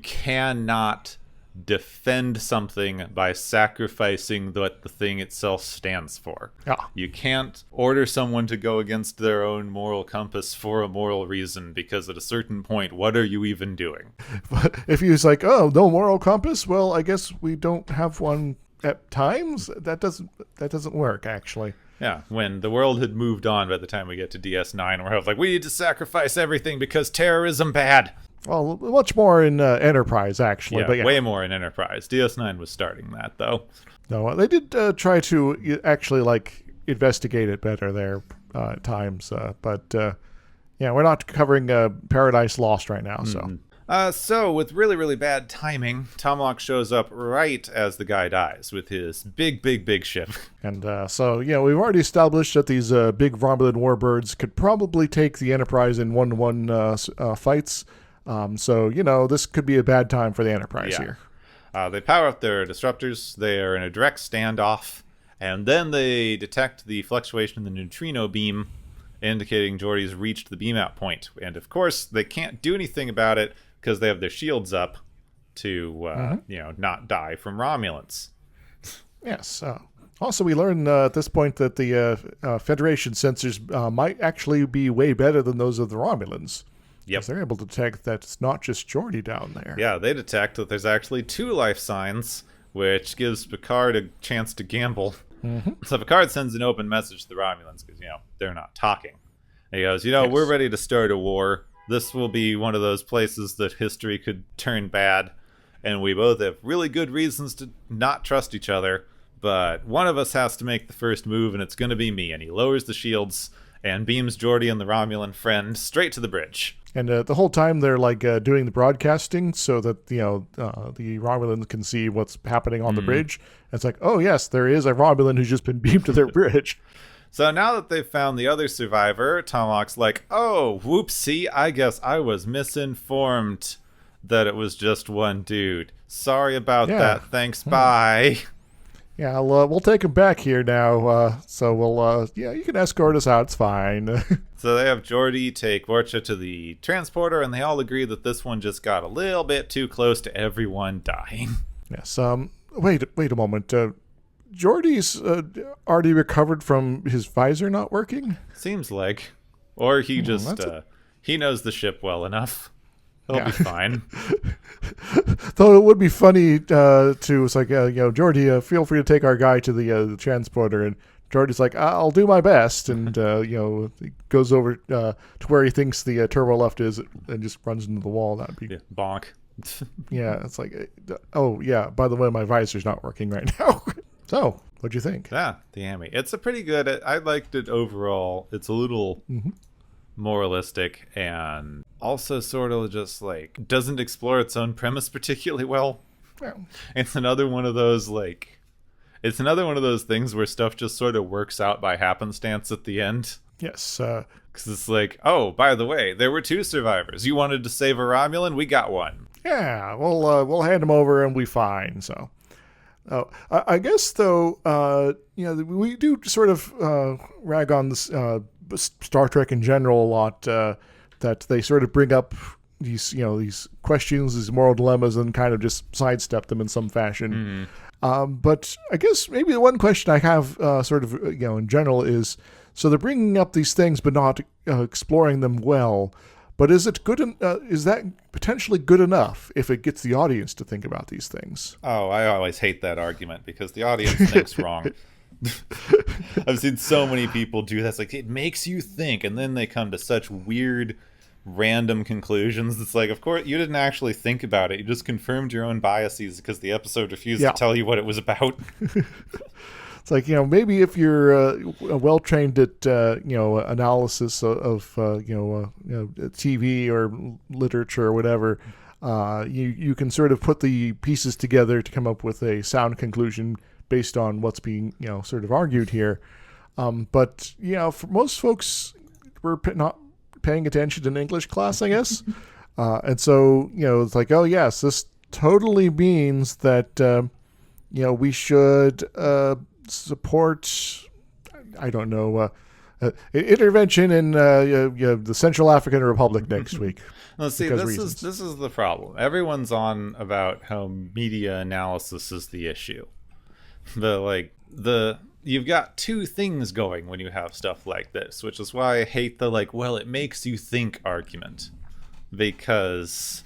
cannot defend something by sacrificing what the thing itself stands for. Yeah. You can't order someone to go against their own moral compass for a moral reason, because at a certain point, what are you even doing? But if he was no moral compass, well, I guess we don't have one at times. That doesn't work, actually. Yeah, when the world had moved on by the time we get to DS9, we're we need to sacrifice everything because terrorism bad. Well, much more in Enterprise, actually. Yeah, but way more in Enterprise. DS9 was starting that, though. No, they did try to actually, investigate it better there at times. But we're not covering Paradise Lost right now, so... So, with really, really bad timing, Tomahawk shows up right as the guy dies with his big ship. And we've already established that these big Romulan warbirds could probably take the Enterprise in one-to-one fights. This could be a bad time for the Enterprise here. They power up their disruptors. They are in a direct standoff. And then they detect the fluctuation in the neutrino beam, indicating Geordi's reached the beam out point. And, of course, they can't do anything about it, because they have their shields up to, not die from Romulans. Yes. Also, we learn at this point that the Federation sensors might actually be way better than those of the Romulans. Yep. They're able to detect that it's not just Geordi down there. Yeah, they detect that there's actually 2 life signs, which gives Picard a chance to gamble. Mm-hmm. So Picard sends an open message to the Romulans because, they're not talking. And he goes, Yes. We're ready to start a war. This will be one of those places that history could turn bad, and we both have really good reasons to not trust each other, but one of us has to make the first move, and it's going to be me. And he lowers the shields and beams Geordi and the Romulan friend straight to the bridge. And the whole time they're doing the broadcasting so that the Romulans can see what's happening on the bridge. And it's oh yes, there is a Romulan who's just been beamed to their bridge. So now that they've found the other survivor, Tomahawk's oh, whoopsie, I guess I was misinformed that it was just one dude. Sorry about that. Thanks, bye. Yeah, we'll take him back here now. So we'll, you can escort us out. It's fine. So they have Geordi take Vorcha to the transporter, and they all agree that this one just got a little bit too close to everyone dying. Yes. Wait a moment. Geordi's already recovered from his visor not working? Seems like. Or he just, he knows the ship well enough. He'll be fine. Though it would be funny it's Geordi, feel free to take our guy to the transporter. And Geordi's I'll do my best. And, he goes over to where he thinks the turbo lift is and just runs into the wall. That'd be... Yeah, bonk. Yeah, it's oh, yeah, by the way, my visor's not working right now. So, what'd you think? Yeah, damn it. It's a pretty good... I liked it overall. It's a little moralistic and also sort of just like doesn't explore its own premise particularly well. Well, It's another one of those like it's another one of those things where stuff just sort of works out by happenstance at the end. yes. Because it's like, oh, by the way, there were 2 survivors. You wanted to save a Romulan? We got one. Yeah, we'll hand them over and we fine. So, I guess though, we do sort of rag on this Star Trek in general a lot. That they sort of bring up these questions, these moral dilemmas, and kind of just sidestep them in some fashion. But I guess maybe the one question I have, in general, is so they're bringing up these things but not exploring them well. But is it good? Is that potentially good enough if it gets the audience to think about these things? Oh, I always hate that argument because the audience thinks wrong. I've seen so many people do that. It's like, it makes you think, and then they come to such weird, random conclusions. It's like, of course, you didn't actually think about it. You just confirmed your own biases because the episode refused to tell you what it was about. It's like, maybe if you're well trained at analysis of TV or literature or whatever, you can sort of put the pieces together to come up with a sound conclusion based on what's being sort of argued here. But for most folks, we're not paying attention in English class, I guess, and so it's like, oh yes, this totally means that we should support, I don't know, intervention in the Central African Republic next week. Let's see, this is the problem. Everyone's on about how media analysis is the issue. You've got 2 things going when you have stuff like this, which is why I hate the it makes you think argument. Because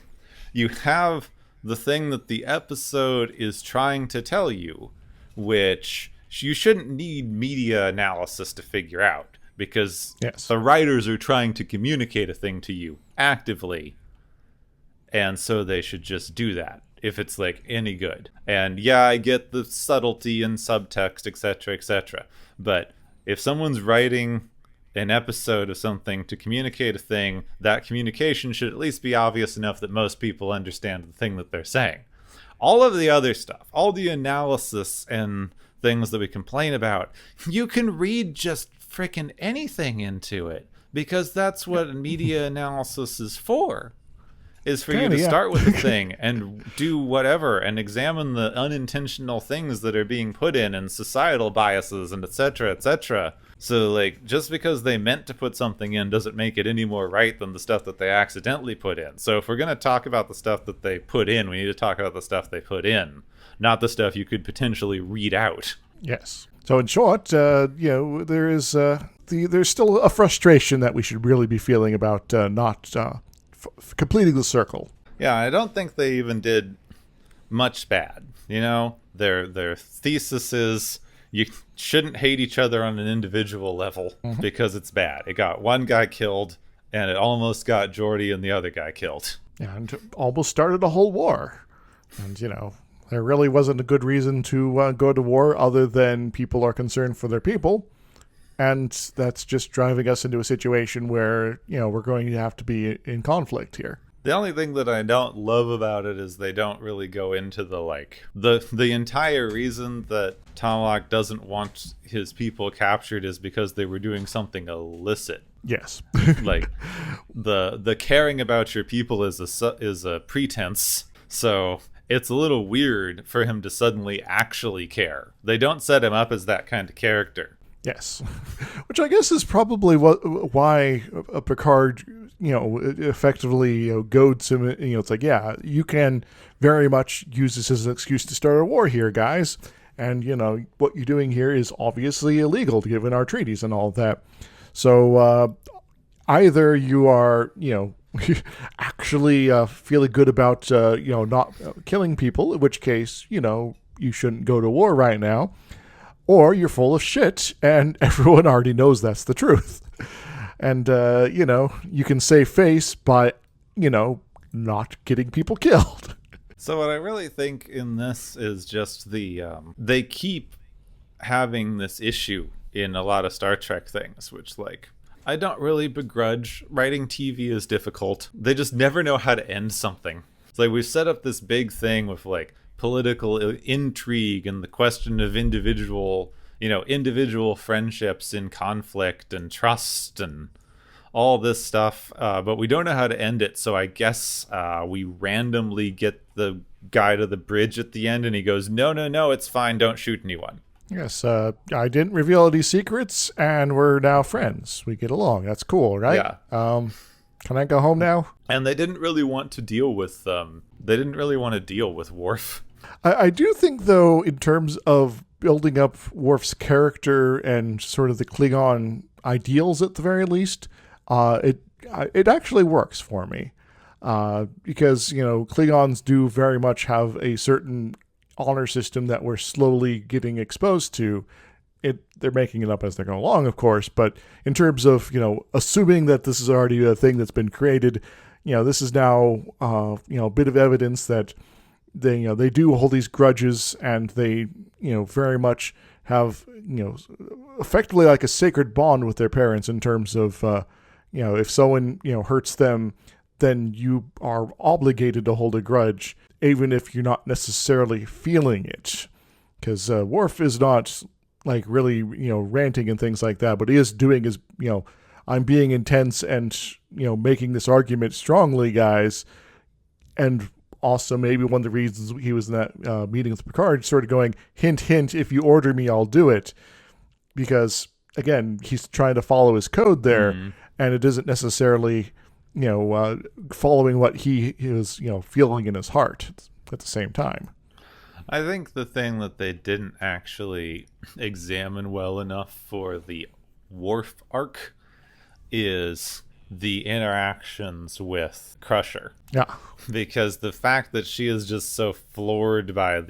you have the thing that the episode is trying to tell you, which you shouldn't need media analysis to figure out, because the writers are trying to communicate a thing to you actively, and so they should just do that if it's any good. And yeah, I get the subtlety and subtext, etc., but if someone's writing an episode of something to communicate a thing, that communication should at least be obvious enough that most people understand the thing that they're saying. All of the other stuff, all the analysis and things that we complain about, you can read just frickin' anything into it, because that's what media analysis is for. Is for you to start with a thing and do whatever and examine the unintentional things that are being put in and societal biases and etc. So just because they meant to put something in doesn't make it any more right than the stuff that they accidentally put in. So if we're going to talk about the stuff that they put in, we need to talk about the stuff they put in, not the stuff you could potentially read out. Yes. So in short, there is there's still a frustration that we should really be feeling about not completing the circle. Yeah, I don't think they even did much bad. Their thesis is you shouldn't hate each other on an individual level because it's bad. It got one guy killed, and it almost got Geordi and the other guy killed. Yeah, and almost started a whole war. And, there really wasn't a good reason to go to war other than people are concerned for their people. And that's just driving us into a situation where, we're going to have to be in conflict here. The only thing that I don't love about it is they don't really go into the entire reason that Tomahawk doesn't want his people captured is because they were doing something illicit. Yes. The caring about your people is a pretense. So it's a little weird for him to suddenly actually care. They don't set him up as that kind of character. Yes, which I guess is probably why Picard, effectively goads him. It's like, yeah, you can very much use this as an excuse to start a war here, guys. And what you're doing here is obviously illegal given our treaties and all of that. So either you are, actually feeling good about not killing people, in which case you shouldn't go to war right now. Or you're full of shit, and everyone already knows that's the truth. And, you can save face by, not getting people killed. So what I really think in this is just they keep having this issue in a lot of Star Trek things, which, I don't really begrudge. Writing TV is difficult. They just never know how to end something. It's like we've set up this big thing with like political intrigue and the question of individual friendships in conflict and trust and all this stuff, but we don't know how to end it. So I guess we randomly get the guy to the bridge at the end and he goes, no, it's fine, don't shoot anyone. Yes, I didn't reveal any secrets, and we're now friends. We get along. That's cool, right? Yeah. Can I go home now? And they didn't really want to deal with Worf. I do think, though, in terms of building up Worf's character and sort of the Klingon ideals, at the very least, it actually works for me, because Klingons do very much have a certain honor system that we're slowly getting exposed to. They're making it up as they go along, of course, but in terms of assuming that this is already a thing that's been created, this is now a bit of evidence that they do hold these grudges, and they very much have effectively like a sacred bond with their parents in terms of if someone hurts them, then you are obligated to hold a grudge, even if you're not necessarily feeling it. Because Worf is not like really, ranting and things like that, but he is doing his, I'm being intense and, making this argument strongly, guys. And also maybe one of the reasons he was in that meeting with Picard, sort of going, hint, hint, if you order me, I'll do it. Because, again, he's trying to follow his code there, and it isn't necessarily following what he is, feeling in his heart at the same time. I think the thing that they didn't actually examine well enough for the Worf arc is the interactions with Crusher. Yeah. Because the fact that she is just so floored by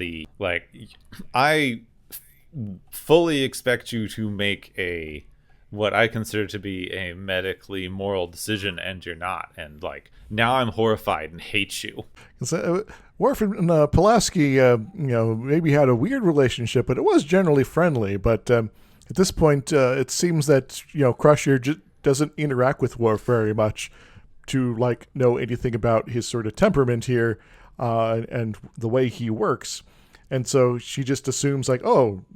I fully expect you to make what I consider to be a medically moral decision, and you're not. And now I'm horrified and hate you. Worf and Pulaski, maybe had a weird relationship, but it was generally friendly. But at this point, it seems that Crusher just doesn't interact with Worf very much to know anything about his sort of temperament here and the way he works. And so she just assumes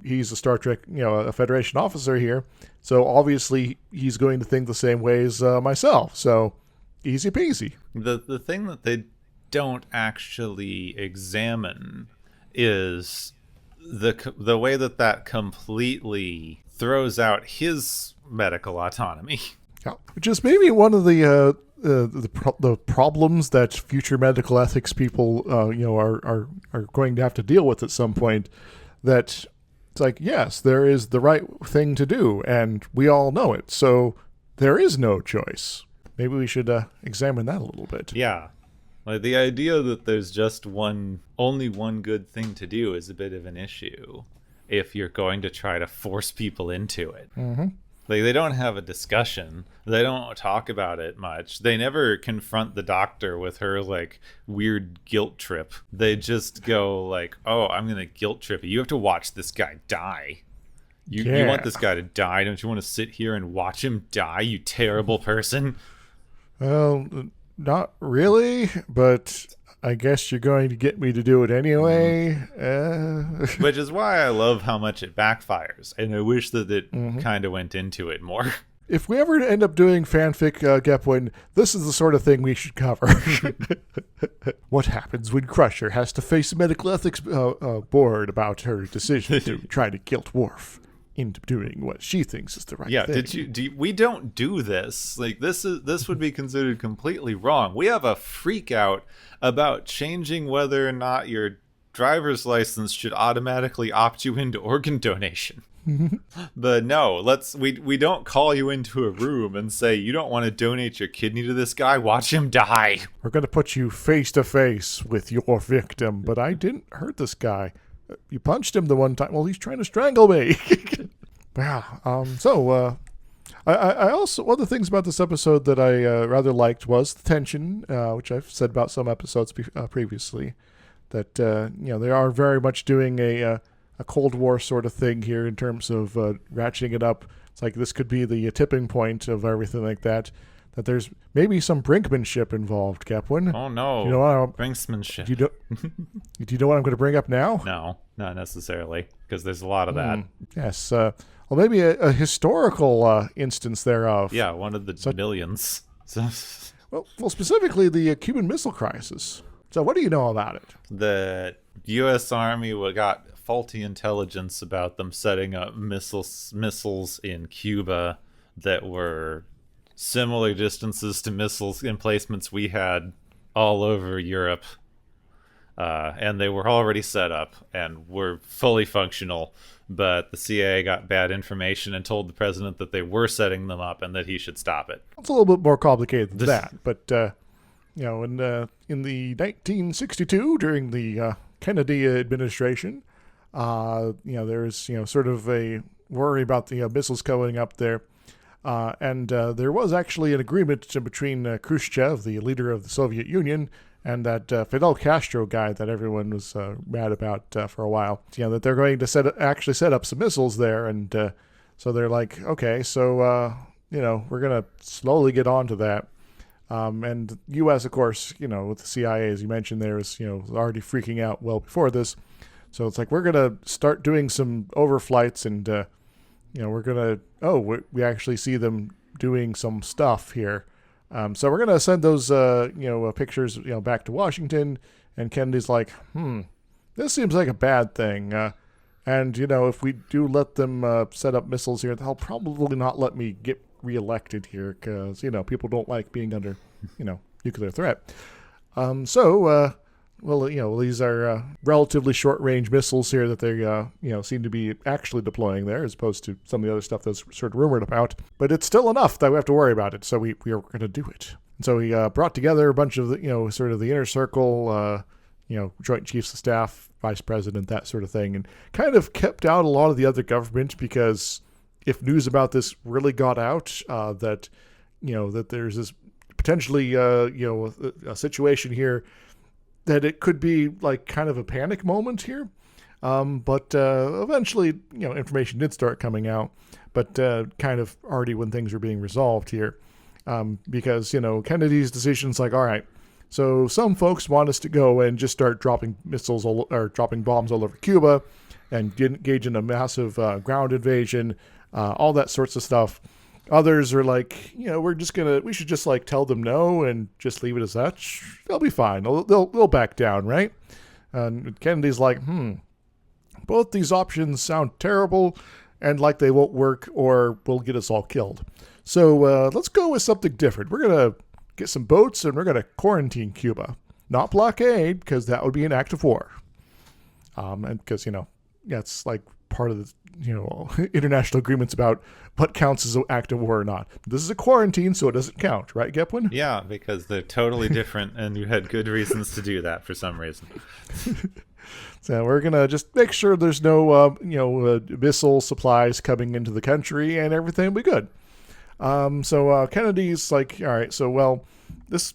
he's a Star Trek, a Federation officer here. So obviously he's going to think the same way as myself. So easy peasy. The thing that they don't actually examine is the way that completely throws out his medical autonomy. Yeah, which is maybe one of the problems that future medical ethics people are going to have to deal with at some point. That it's yes, there is the right thing to do, and we all know it. So there is no choice. Maybe we should examine that a little bit. Yeah. The idea that there's just only one good thing to do is a bit of an issue if you're going to try to force people into it. Mm-hmm. They don't have a discussion. They don't talk about it much. They never confront the doctor with her weird guilt trip. They just go oh, I'm going to guilt trip you. You have to watch this guy die. You want this guy to die. Don't you want to sit here and watch him die, you terrible person? Well, not really, but I guess you're going to get me to do it anyway. Which is why I love how much it backfires, and I wish that it kind of went into it more. If we ever end up doing fanfic, Gepwin, this is the sort of thing we should cover. What happens when Crusher has to face a medical ethics board about her decision to try to guilt Worf into doing what she thinks is the right thing. Yeah, we don't do this. This would be considered completely wrong. We have a freak out about changing whether or not your driver's license should automatically opt you into organ donation. But no, we don't call you into a room and say, you don't want to donate your kidney to this guy, watch him die. We're going to put you face to face with your victim, but I didn't hurt this guy. You punched him the one time. Well, he's trying to strangle me. Yeah. I also, one of the things about this episode that I rather liked was the tension, which I've said about some episodes previously, that they are very much doing a Cold War sort of thing here in terms of ratcheting it up It's like this could be the tipping point of everything like that. That there's maybe some brinkmanship involved, Kepwin. Oh no! You know what? Brinksmanship. Do you know what I'm going to bring up now? No, not necessarily, because there's a lot of that. Yes. Well, maybe a historical instance thereof. Yeah, one of the millions. Well, specifically the Cuban Missile Crisis. So what do you know about it? The U.S. Army got faulty intelligence about them setting up missiles in Cuba that were similar distances to missiles emplacements we had all over Europe. And they were already set up and were fully functional, but the CIA got bad information and told the president that they were setting them up and that he should stop it. It's a little bit more complicated than that, but in the 1962 during the Kennedy administration, there was sort of a worry about the missiles going up there. And there was actually an agreement between Khrushchev, the leader of the Soviet Union, and that Fidel Castro guy that everyone was mad about for a while. That they're going to actually set up some missiles there, and so they're like, okay, so we're gonna slowly get onto that. And U.S. of course, with the CIA, as you mentioned, there was already freaking out well before this. So it's like we're gonna start doing some overflights and. We're going to, we actually see them doing some stuff here. So we're going to send those, pictures, back to Washington. And Kennedy's like, this seems like a bad thing. And if we do let them set up missiles here, they'll probably not let me get reelected here because, people don't like being under, nuclear threat. Well, these are relatively short-range missiles here that they, seem to be actually deploying there, as opposed to some of the other stuff that's sort of rumored about. But it's still enough that we have to worry about it, so we are going to do it. And so he brought together a bunch of the, sort of the inner circle, Joint Chiefs of Staff, Vice President, that sort of thing, and kind of kept out a lot of the other government because if news about this really got out, that there's this potentially, a situation here that it could be like kind of a panic moment here. But eventually, information did start coming out, but kind of already when things were being resolved here. Because, Kennedy's decision's like, all right, so some folks want us to go and just start dropping missiles or dropping bombs all over Cuba and engage in a massive ground invasion, all that sorts of stuff. Others are like, we should just like tell them no and just leave it as such. They'll be fine. They'll back down, right? And Kennedy's like, both these options sound terrible and like they won't work or will get us all killed. So let's go with something different. We're going to get some boats and we're going to quarantine Cuba. Not blockade, because that would be an act of war. And because, that's like part of the, international agreements about what counts as an act of war or not. This is a quarantine, so it doesn't count, right, Gepwin? Yeah, because they're totally different, and you had good reasons to do that for some reason. So we're going to just make sure there's no, missile supplies coming into the country, and everything will be good. So Kennedy's like, all right, so, well, this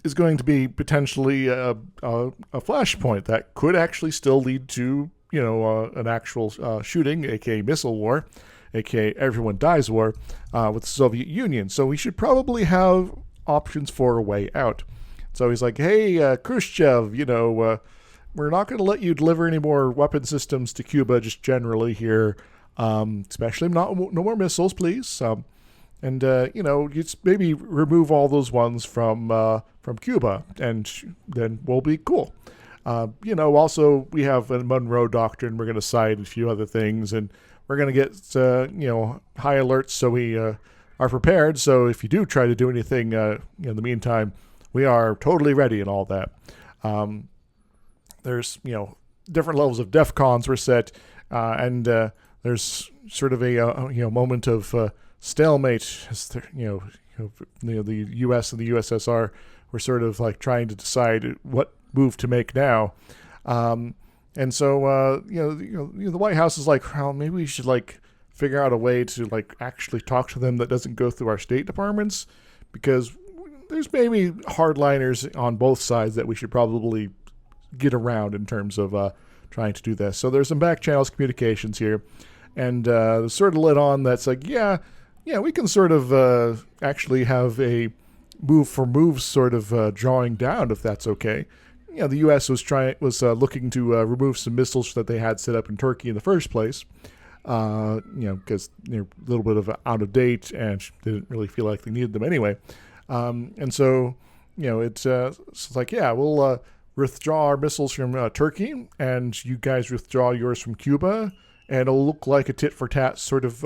is going to be potentially a flashpoint that could actually still lead to an actual shooting, aka missile war, aka everyone dies war, with the Soviet Union. So we should probably have options for a way out. So he's like, hey, Khrushchev, we're not going to let you deliver any more weapon systems to Cuba just generally here, especially no more missiles, please. And just maybe remove all those ones from Cuba, and then we'll be cool. Also we have a Monroe Doctrine. We're going to cite a few other things, and we're going to get, high alerts so we are prepared. So if you do try to do anything in the meantime, we are totally ready and all that. There's, different levels of DEFCONs were set, and there's sort of a moment of stalemate. The U.S. and the USSR were sort of like trying to decide what move to make now. And so, the White House is like, well, maybe we should like figure out a way to like actually talk to them that doesn't go through our State Departments, because there's maybe hardliners on both sides that we should probably get around in terms of trying to do this. So there's some back channels communications here. and sort of let on that's like, yeah, we can sort of actually have a move for moves sort of drawing down if that's okay. The U.S. was looking to remove some missiles that they had set up in Turkey in the first place. Because they're a little bit of out of date and they didn't really feel like they needed them anyway. And so, it's like, yeah, we'll withdraw our missiles from Turkey, and you guys withdraw yours from Cuba, and it'll look like a tit for tat sort of,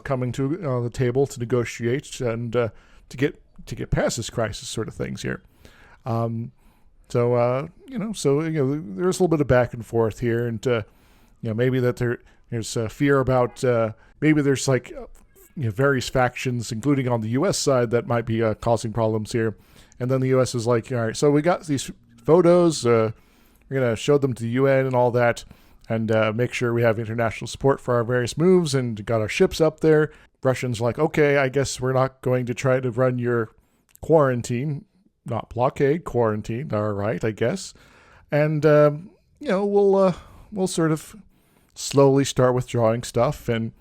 coming to the table to negotiate and to get past this crisis sort of things here. There's a little bit of back and forth here, and maybe that there's fear about maybe there's like various factions, including on the U.S. side, that might be causing problems here. And then the U.S. is like, all right, so we got these photos. We're going to show them to the UN and all that, and make sure we have international support for our various moves, and got our ships up there. Russians are like, okay, I guess we're not going to try to run your quarantine, not blockade, quarantine. All right, I guess. And, we'll sort of slowly start withdrawing stuff, and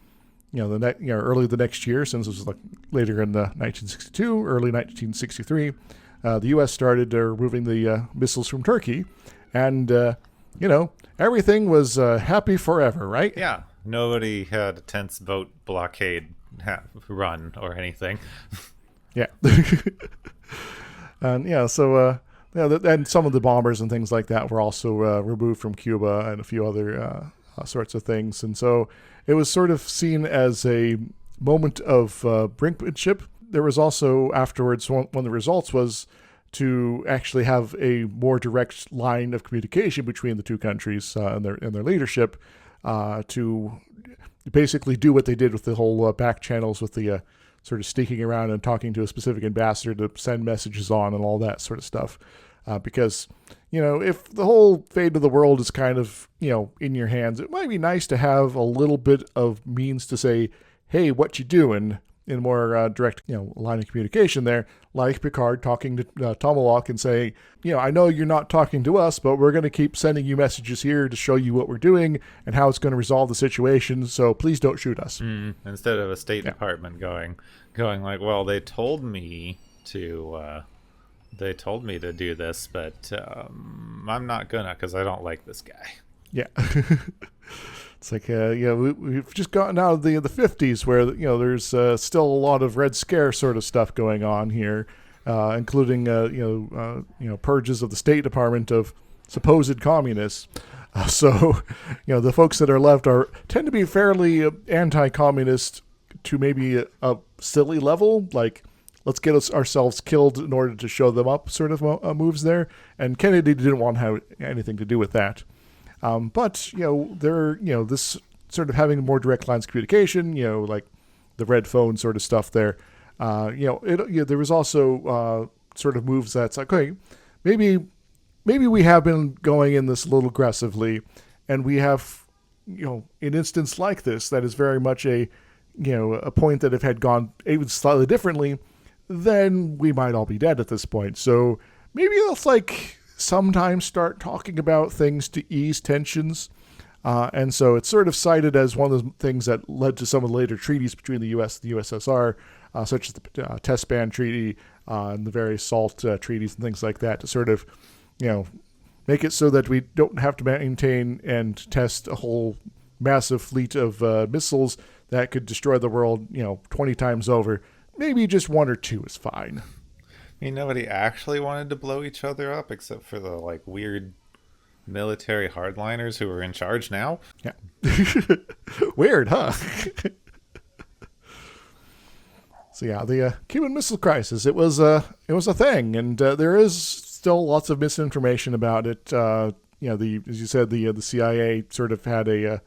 early the next year, since it was like later in the 1962, early 1963, the U.S. started removing the missiles from Turkey, and everything was happy forever, right? Yeah, nobody had a tense boat blockade run or anything. Yeah, and and some of the bombers and things like that were also removed from Cuba, and a few other sorts of things. And so it was sort of seen as a moment of brinkmanship. There was also afterwards, one of the results was to actually have a more direct line of communication between the two countries and their leadership to basically do what they did with the whole back channels, with the sort of sneaking around and talking to a specific ambassador to send messages on and all that sort of stuff. Because, if the whole fate of the world is kind of, in your hands, it might be nice to have a little bit of means to say, hey, what you doing, in a more direct, line of communication there, like Picard talking to Tomalak and saying, I know you're not talking to us, but we're going to keep sending you messages here to show you what we're doing and how it's going to resolve the situation, so please don't shoot us. Instead of a State Department going like, well, they told me to do this, but I'm not gonna, because I don't like this guy. Yeah. It's like, we've just gotten out of the 50s where, there's still a lot of Red Scare sort of stuff going on here, including, purges of the State Department of supposed communists. So, the folks that are left tend to be fairly anti-communist to maybe a silly level, like, let's get ourselves killed in order to show them up sort of moves there. And Kennedy didn't want to have anything to do with that. But, this sort of having more direct lines of communication, like the red phone sort of stuff there, there was also sort of moves that's like, okay, maybe we have been going in this a little aggressively, and we have, an instance like this that is very much a point that if had gone even slightly differently, then we might all be dead at this point. So maybe let's sometimes start talking about things to ease tensions. And so it's sort of cited as one of the things that led to some of the later treaties between the U.S. and the USSR, such as the Test Ban Treaty and the various SALT treaties and things like that, to sort of, make it so that we don't have to maintain and test a whole massive fleet of missiles that could destroy the world, 20 times over. Maybe just one or two is fine. I mean, nobody actually wanted to blow each other up except for the weird military hardliners who are in charge now. Yeah. Weird, huh? So yeah, the Cuban Missile Crisis, it was a thing, and there is still lots of misinformation about it. As you said, the CIA sort of had an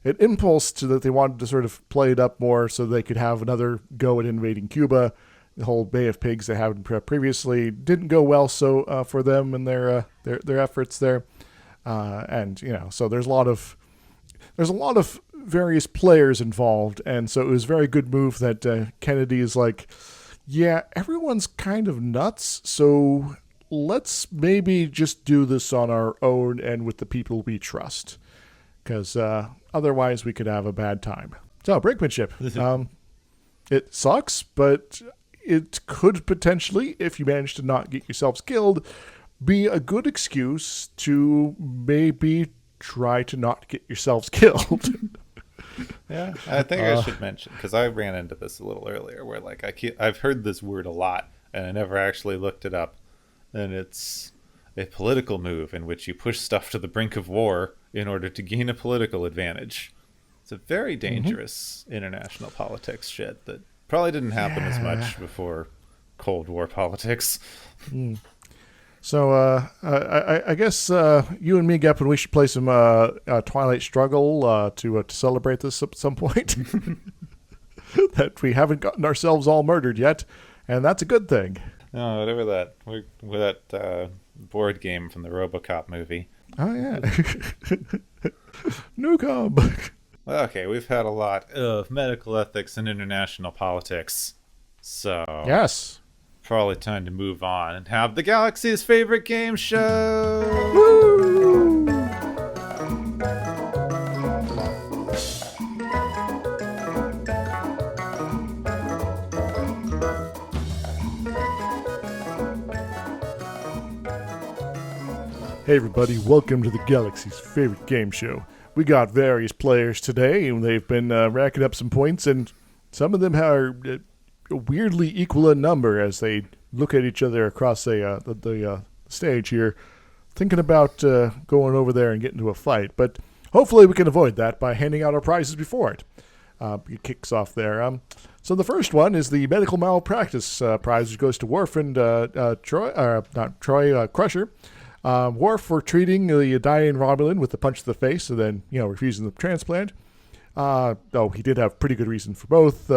impulse to that they wanted to sort of play it up more so they could have another go at invading Cuba. The whole Bay of Pigs they had previously didn't go well for them and their efforts there, and so there's a lot of various players involved, and so it was a very good move that Kennedy is like, yeah, everyone's kind of nuts, so let's maybe just do this on our own and with the people we trust. because otherwise we could have a bad time. So, brinkmanship. It sucks, but it could potentially, if you manage to not get yourselves killed, be a good excuse to maybe try to not get yourselves killed. Yeah, I think I should mention, because I ran into this a little earlier, where like I've heard this word a lot, and I never actually looked it up. And it's a political move in which you push stuff to the brink of war in order to gain a political advantage. It's a very dangerous international politics shit that probably didn't happen as much before Cold War politics. So I guess you and me, Gepin, we should play some Twilight Struggle to celebrate this at some point. That we haven't gotten ourselves all murdered yet, and that's a good thing. No, whatever that board game from the RoboCop movie. Oh, yeah. Nukem. Okay, we've had a lot of medical ethics and international politics. So yes. Probably time to move on and have the galaxy's favorite game show. Woo! Hey everybody, welcome to the galaxy's favorite game show. We got various players today, and they've been racking up some points, and some of them are weirdly equal in number as they look at each other across the stage here, thinking about going over there and getting into a fight. But hopefully we can avoid that by handing out our prizes before it. It kicks off there. So the first one is the medical malpractice prize, which goes to Worf and Crusher. Worf for treating the dying Romulan with a punch to the face and then, refusing the transplant. Though he did have pretty good reason for both,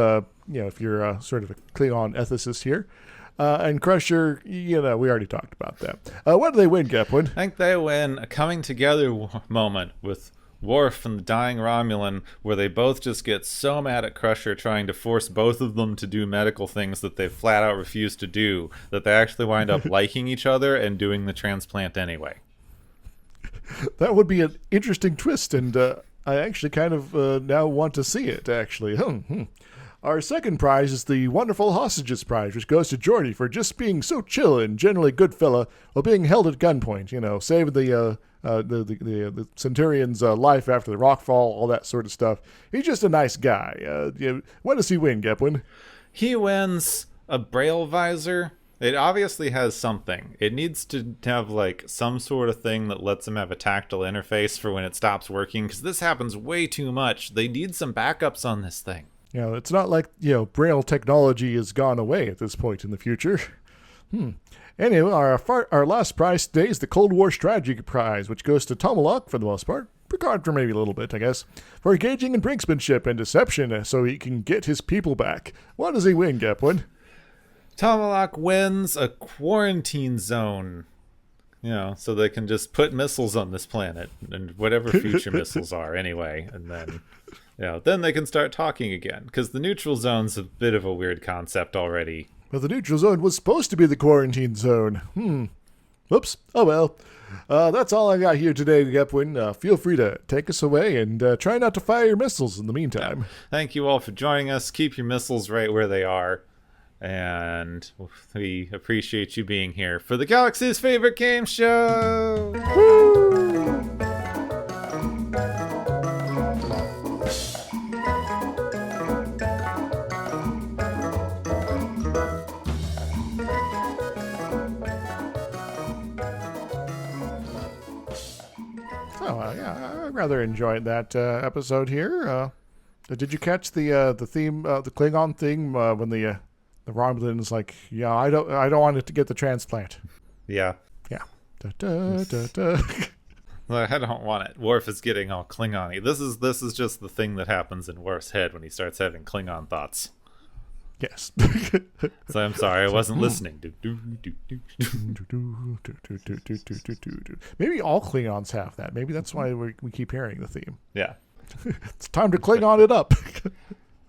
if you're sort of a Klingon ethicist here. And Crusher, we already talked about that. What do they win, Gepwin? I think they win a coming together moment with Worf and the dying Romulan, where they both just get so mad at Crusher trying to force both of them to do medical things that they flat out refuse to do, that they actually wind up liking each other and doing the transplant anyway. That would be an interesting twist, and I actually kind of now want to see it, actually. Our second prize is the Wonderful Hostages Prize, which goes to Geordi for just being so chill and generally good fella while being held at gunpoint, saving the Centurion's life after the rockfall, all that sort of stuff. He's just a nice guy. What does he win, Gepwin? He wins a Braille visor. It obviously has something. It needs to have some sort of thing that lets him have a tactile interface for when it stops working, because this happens way too much. They need some backups on this thing. It's not like, Braille technology has gone away at this point in the future. Anyway, our last prize today is the Cold War Strategy Prize, which goes to Tomalak for the most part. Picard for maybe a little bit, I guess. For engaging in brinksmanship and deception so he can get his people back. What does he win, Gepwin? Tomalak wins a quarantine zone. So they can just put missiles on this planet, and whatever future missiles are anyway, and then... then they can start talking again, because the neutral zone's a bit of a weird concept already. Well, the neutral zone was supposed to be the quarantine zone. Whoops. Oh, well. That's all I got here today, Gepwin. Feel free to take us away and try not to fire your missiles in the meantime. Thank you all for joining us. Keep your missiles right where they are. And we appreciate you being here for the galaxy's favorite game show. Woo! I rather enjoyed that episode here. Did you catch the theme, the Klingon theme, when the Romulan is like, I don't want it to get the transplant. Yeah. Yeah. Da, da, da, da. I don't want it. Worf is getting all Klingon-y. This is just the thing that happens in Worf's head when he starts having Klingon thoughts. Yes. So I'm sorry, I wasn't listening. Maybe all Klingons have that. Maybe that's why we keep hearing the theme. Yeah. It's time to Klingon it up.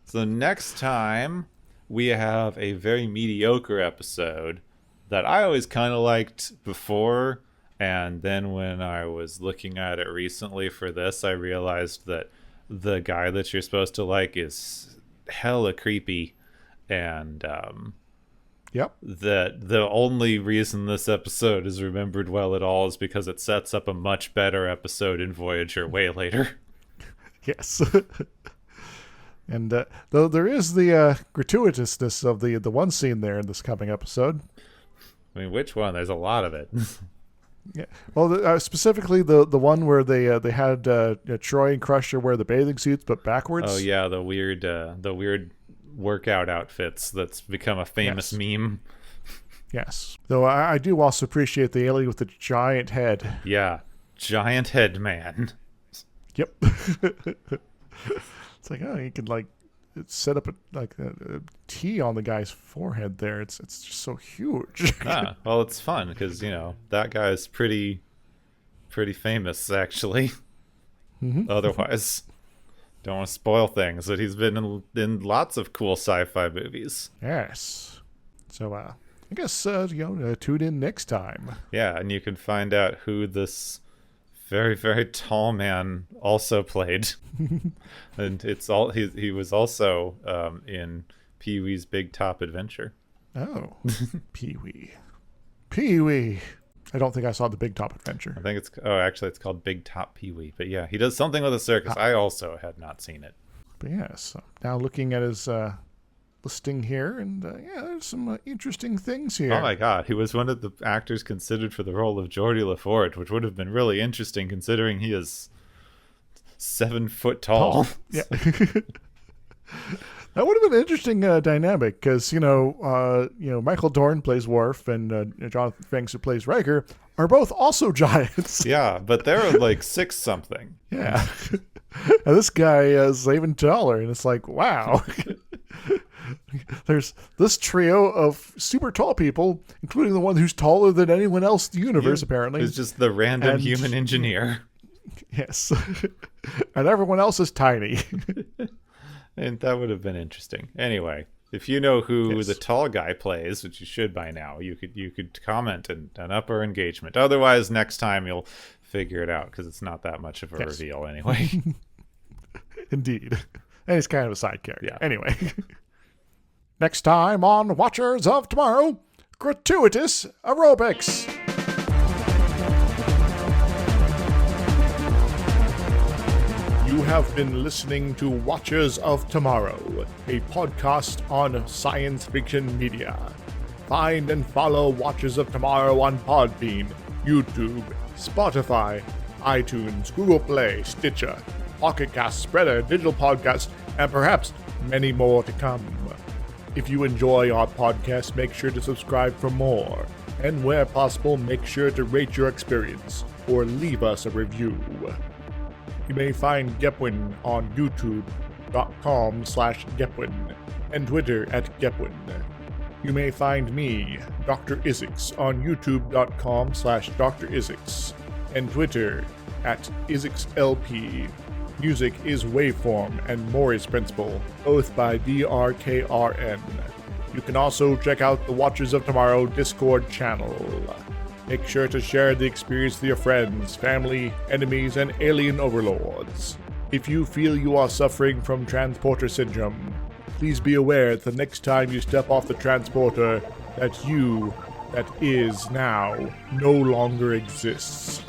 So next time, we have a very mediocre episode that I always kind of liked before, And then when I was looking at it recently for this, I realized that the guy that you're supposed to like is hella creepy. And Yep. that the only reason this episode is remembered well at all is because it sets up a much better episode in Voyager way later. Yes. And though there is the gratuitousness of the one scene there in this coming episode. I mean, which one? There's a lot of it. Yeah. Well, specifically the one where they had Troy and Crusher wear the bathing suits but backwards. Oh yeah, the weird workout outfits that's become a famous meme. Yes. Though I do also appreciate the alien with the giant head. Yeah, giant head man. Yep. It's like, oh, you could like set up a T on the guy's forehead there. It's just so huge. Well, it's fun because that guy's pretty famous actually. Mm-hmm. Otherwise, don't want to spoil things, but he's been in lots of cool sci-fi movies. Yes. So I guess tune in next time. Yeah, and you can find out who this very, very tall man also played. And he was also in Pee-wee's Big Top Adventure. Oh. Pee-wee. I don't think I saw the Big Top Adventure. I think it's called Big Top Pee-wee. But yeah, he does something with a circus. I also had not seen it. But yes, now looking at his listing here, and there's some interesting things here. Oh my god, he was one of the actors considered for the role of Geordie LaForge, which would have been really interesting considering he is 7 foot tall. Yeah. That would have been an interesting dynamic because, Michael Dorn plays Worf and Jonathan Frakes, who plays Riker, are both also giants. Yeah, but they're like 6 something. Yeah. And this guy is even taller, and it's like, wow. There's this trio of super tall people, including the one who's taller than anyone else in the universe, apparently. He's just the random human engineer. Yes. And everyone else is tiny. And that would have been interesting. Anyway, if you know who the tall guy plays, which you should by now, you could comment and up our engagement. Otherwise, next time you'll figure it out because it's not that much of a reveal anyway. Indeed. And he's kind of a side character. Yeah. Anyway. Next time on Watchers of Tomorrow, gratuitous aerobics. You have been listening to Watchers of Tomorrow, a podcast on science fiction media. Find and follow Watchers of Tomorrow on Podbean, YouTube, Spotify, iTunes, Google Play, Stitcher, Pocket Cast, Spreader, Digital Podcast, and perhaps many more to come. If you enjoy our podcast, make sure to subscribe for more. And where possible, make sure to rate your experience or leave us a review. You may find Gepwin on youtube.com/Gepwin and Twitter @Gepwin. You may find me, Dr. Isix, on youtube.com/Dr. Isix and Twitter @IsixLP. Music is Waveform and Mori's Principle, both by DRKRN. You can also check out the Watchers of Tomorrow Discord channel. Make sure to share the experience with your friends, family, enemies, and alien overlords. If you feel you are suffering from transporter syndrome, please be aware that the next time you step off the transporter, that you, that is now, no longer exists.